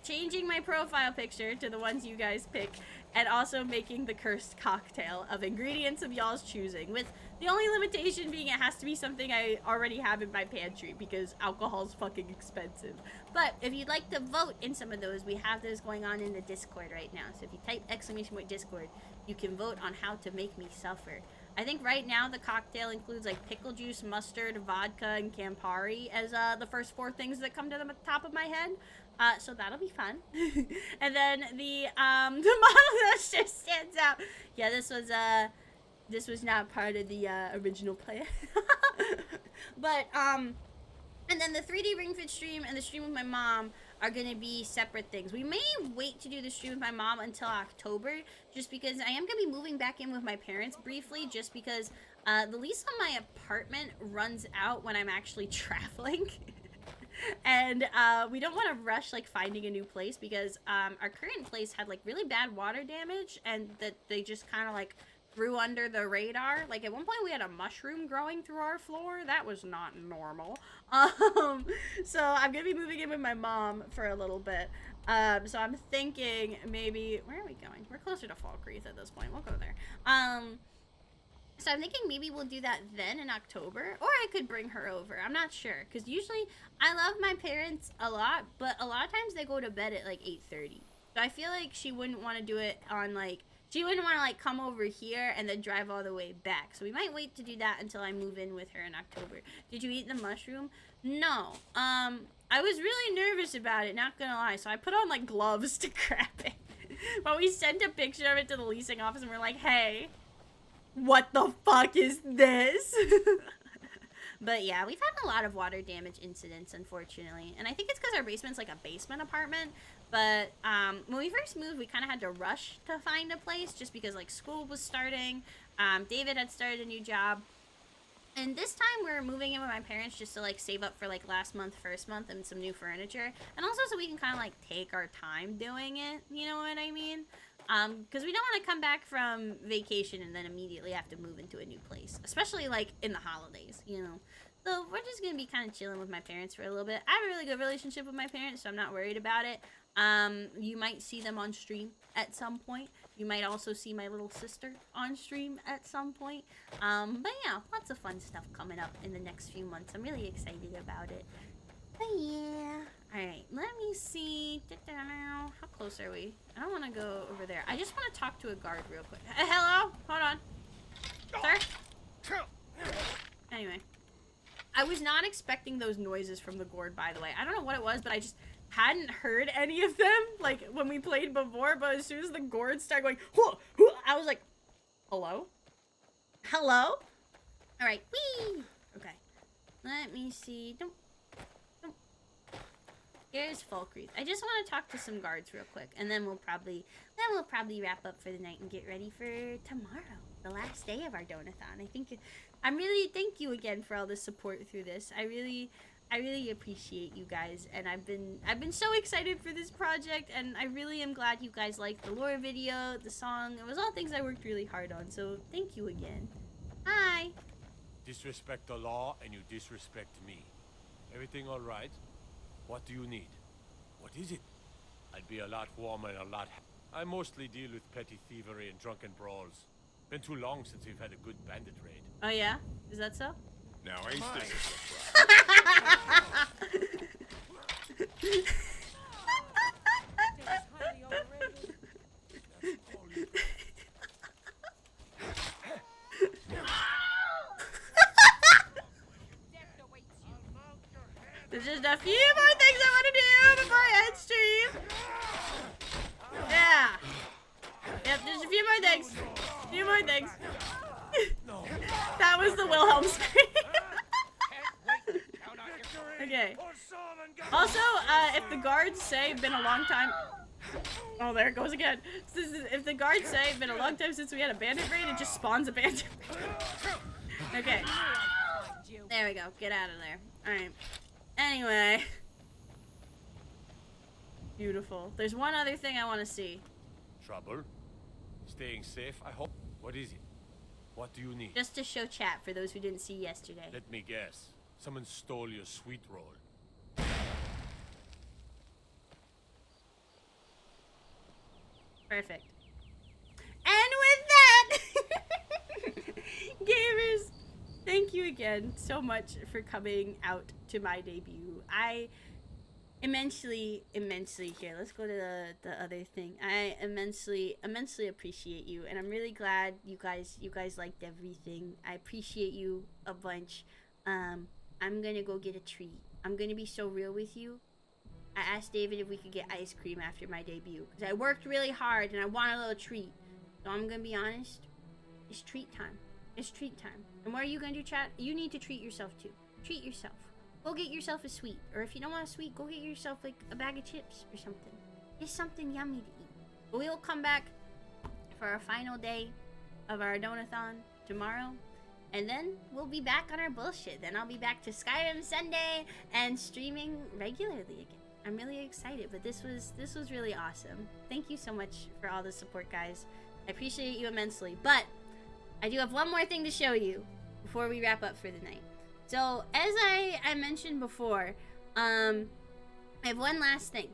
Changing my profile picture to the ones you guys pick, and also making the cursed cocktail of ingredients of y'all's choosing, with the only limitation being it has to be something I already have in my pantry, because alcohol's fucking expensive. But if you'd like to vote in some of those, we have those going on in the Discord right now. So if you type !Discord, you can vote on how to make me suffer. I think right now the cocktail includes like pickle juice, mustard, vodka, and Campari as the first 4 things that come to the top of my head. So that'll be fun. And then the model that just stands out. Yeah, this was not part of the original plan. But and then the 3D Ring Fit stream and the stream with my mom are gonna be separate things. We may wait to do the stream with my mom until October, just because I am gonna be moving back in with my parents briefly, just because the lease on my apartment runs out when I'm actually traveling. And we don't want to rush like finding a new place, because our current place had like really bad water damage, and that they just kind of like threw under the radar. Like at one point we had a mushroom growing through our floor. That was not normal. So I'm gonna be moving in with my mom for a little bit. So I'm thinking maybe, where are we going? We're closer to Falkreath at this point. We'll go there. So I'm thinking maybe we'll do that then in October, or I could bring her over. I'm not sure, because usually I love my parents a lot, but a lot of times they go to bed at like 8:30. So I feel like she wouldn't want to do it on like, she wouldn't want to like come over here and then drive all the way back. So we might wait to do that until I move in with her in October. Did you eat the mushroom? No. I was really nervous about it, not gonna lie. So I put on like gloves to grab it. But we sent a picture of it to the leasing office and we're like, hey, What the fuck is this? But yeah, we've had a lot of water damage incidents, unfortunately. And I think it's because our basement's like a basement apartment. But when we first moved, we kind of had to rush to find a place just because like school was starting. David had started a new job. And this time we're moving in with my parents just to like save up for like last month, first month, and some new furniture. And also so we can kind of like take our time doing it. You know what I mean? Because we don't want to come back from vacation and then immediately have to move into a new place. Especially like in the holidays, you know. So we're just going to be kind of chilling with my parents for a little bit. I have a really good relationship with my parents, so I'm not worried about it. You might see them on stream at some point. You might also see my little sister on stream at some point. But yeah, lots of fun stuff coming up in the next few months. I'm really excited about it. But yeah. Alright, let me see. How close are we? I don't want to go over there. I just want to talk to a guard real quick. Hello? Hold on. Sir? Anyway. I was not expecting those noises from the gourd, by the way. I don't know what it was, but I just hadn't heard any of them, like, when we played before. But as soon as the gourd started going, whoa, whoa, I was like, hello? Hello? Alright, whee! Okay. Let me see. Don't. Here's Falkreath. I just want to talk to some guards real quick, and then we'll probably wrap up for the night and get ready for tomorrow, the last day of our donathon. Thank you again for all the support through this. I really appreciate you guys, and I've been so excited for this project, and I really am glad you guys liked the lore video, the song. It was all things I worked really hard on, so thank you again. Hi. Disrespect the law, and you disrespect me. Everything all right? What do you need? What is it? I'd be a lot warmer and a lot I mostly deal with petty thievery and drunken brawls. Been too long since we've had a good bandit raid. Oh yeah? Is that so? Now ain't this There's just a few more things I want to do before I end stream. Yeah. Yep, just a few more things. A few more things. That was the Wilhelm scream. Okay. Also, if the guards say been a long time... Oh, there it goes again. If the guards say been a long time since we had a bandit raid, it just spawns a bandit raid. Okay. There we go. Get out of there. Alright. Anyway. Beautiful. There's one other thing I want to see. Trouble? Staying safe, I hope? What is it? What do you need? Just to show chat for those who didn't see yesterday. Let me guess. Someone stole your sweet roll. Perfect. And with that, gamers, thank you again so much for coming out to my debut. I immensely here, let's go to the other thing. I immensely appreciate you, and I'm really glad you guys liked everything. I appreciate you a bunch. I'm gonna go get a treat. I'm gonna be so real with you. I asked David if we could get ice cream after my debut, because I worked really hard and I want a little treat. So I'm gonna be honest, it's treat time. It's treat time. And what are you gonna do, chat? You need to treat yourself too. Treat yourself. Go get yourself a sweet. Or if you don't want a sweet, go get yourself like a bag of chips or something. Just something yummy to eat. But we will come back for our final day of our donathon tomorrow. And then we'll be back on our bullshit. Then I'll be back to Skyrim Sunday and streaming regularly again. I'm really excited, but this was really awesome. Thank you so much for all the support, guys. I appreciate you immensely. But I do have one more thing to show you before we wrap up for the night. So, as I mentioned before, I have one last thing.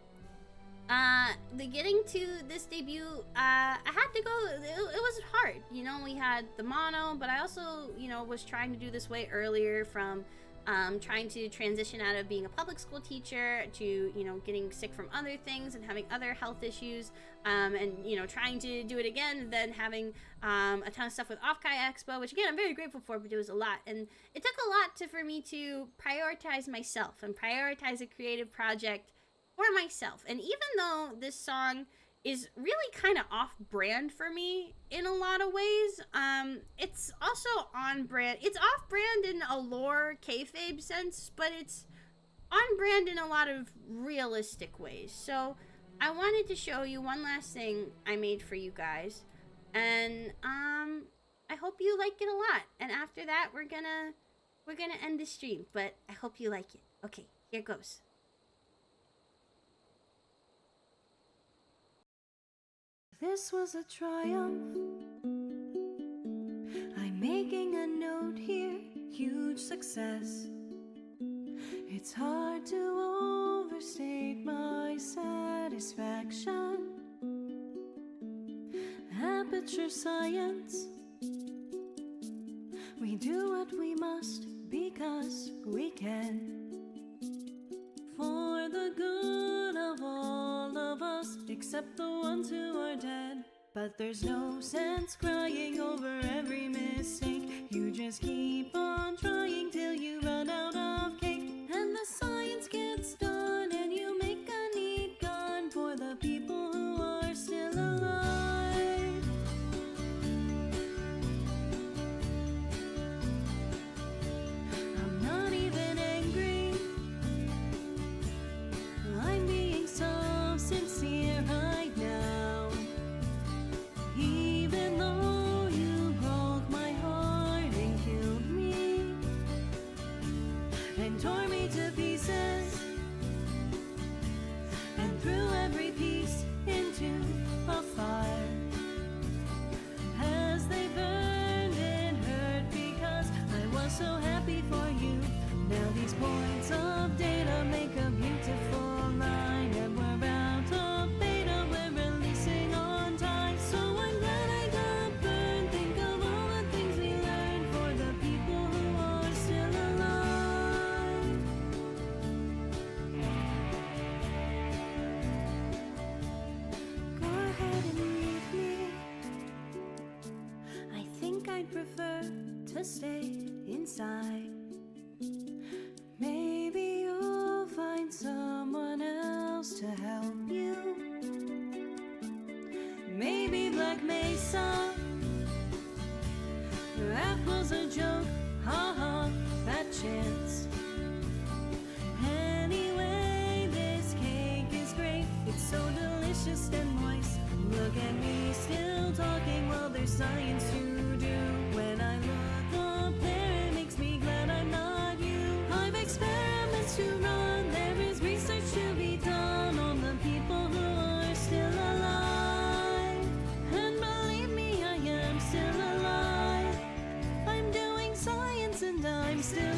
The getting to this debut, I had to go, it was hard. You know, we had the mono, but I also, you know, was trying to do this way earlier from trying to transition out of being a public school teacher to, you know, getting sick from other things and having other health issues, and, you know, trying to do it again, and then having a ton of stuff with Offkai Expo, which again, I'm very grateful for, but it was a lot. And it took a lot for me to prioritize myself and prioritize a creative project for myself. And even though this song is really kind of off-brand for me in a lot of ways. It's also on-brand. It's off-brand in a lore kayfabe sense, but it's on-brand in a lot of realistic ways. So I wanted to show you one last thing I made for you guys, and I hope you like it a lot. And after that, we're gonna end the stream, but I hope you like it. Okay, here goes. This was a triumph. I'm making a note here, huge success. It's hard to overstate my satisfaction. Aperture science. We do what we must because we can. For the good of all of us, except the ones who are dead. But there's no sense crying over every mistake. You just keep on trying till you run out of cake. And the science gets done, and you make a neat gun for the people who are still alive. I'm not even angry. I'm being so sincere right now. Even though you broke my heart and killed me and tore me to pieces and threw every piece into a fire. As they burned, it hurt because I was so happy for you. Now these points of data make a beautiful line, and we're out of beta, we're releasing on time. So I'm glad I got burned. Think of all the things we learned for the people who are still alive. Go ahead and leave me. I think I'd prefer to stay inside. Maybe you'll find someone else to help you. Maybe Black Mesa. That was a joke, haha, fat chance. Anyway, this cake is great. It's so delicious and moist. Look at me still talking while there's science to do. When I look up there, it makes me glad I'm not you. I've experiments to run. There is research to be done on the people who are still alive. And believe me, I am still alive. I'm doing science and I'm still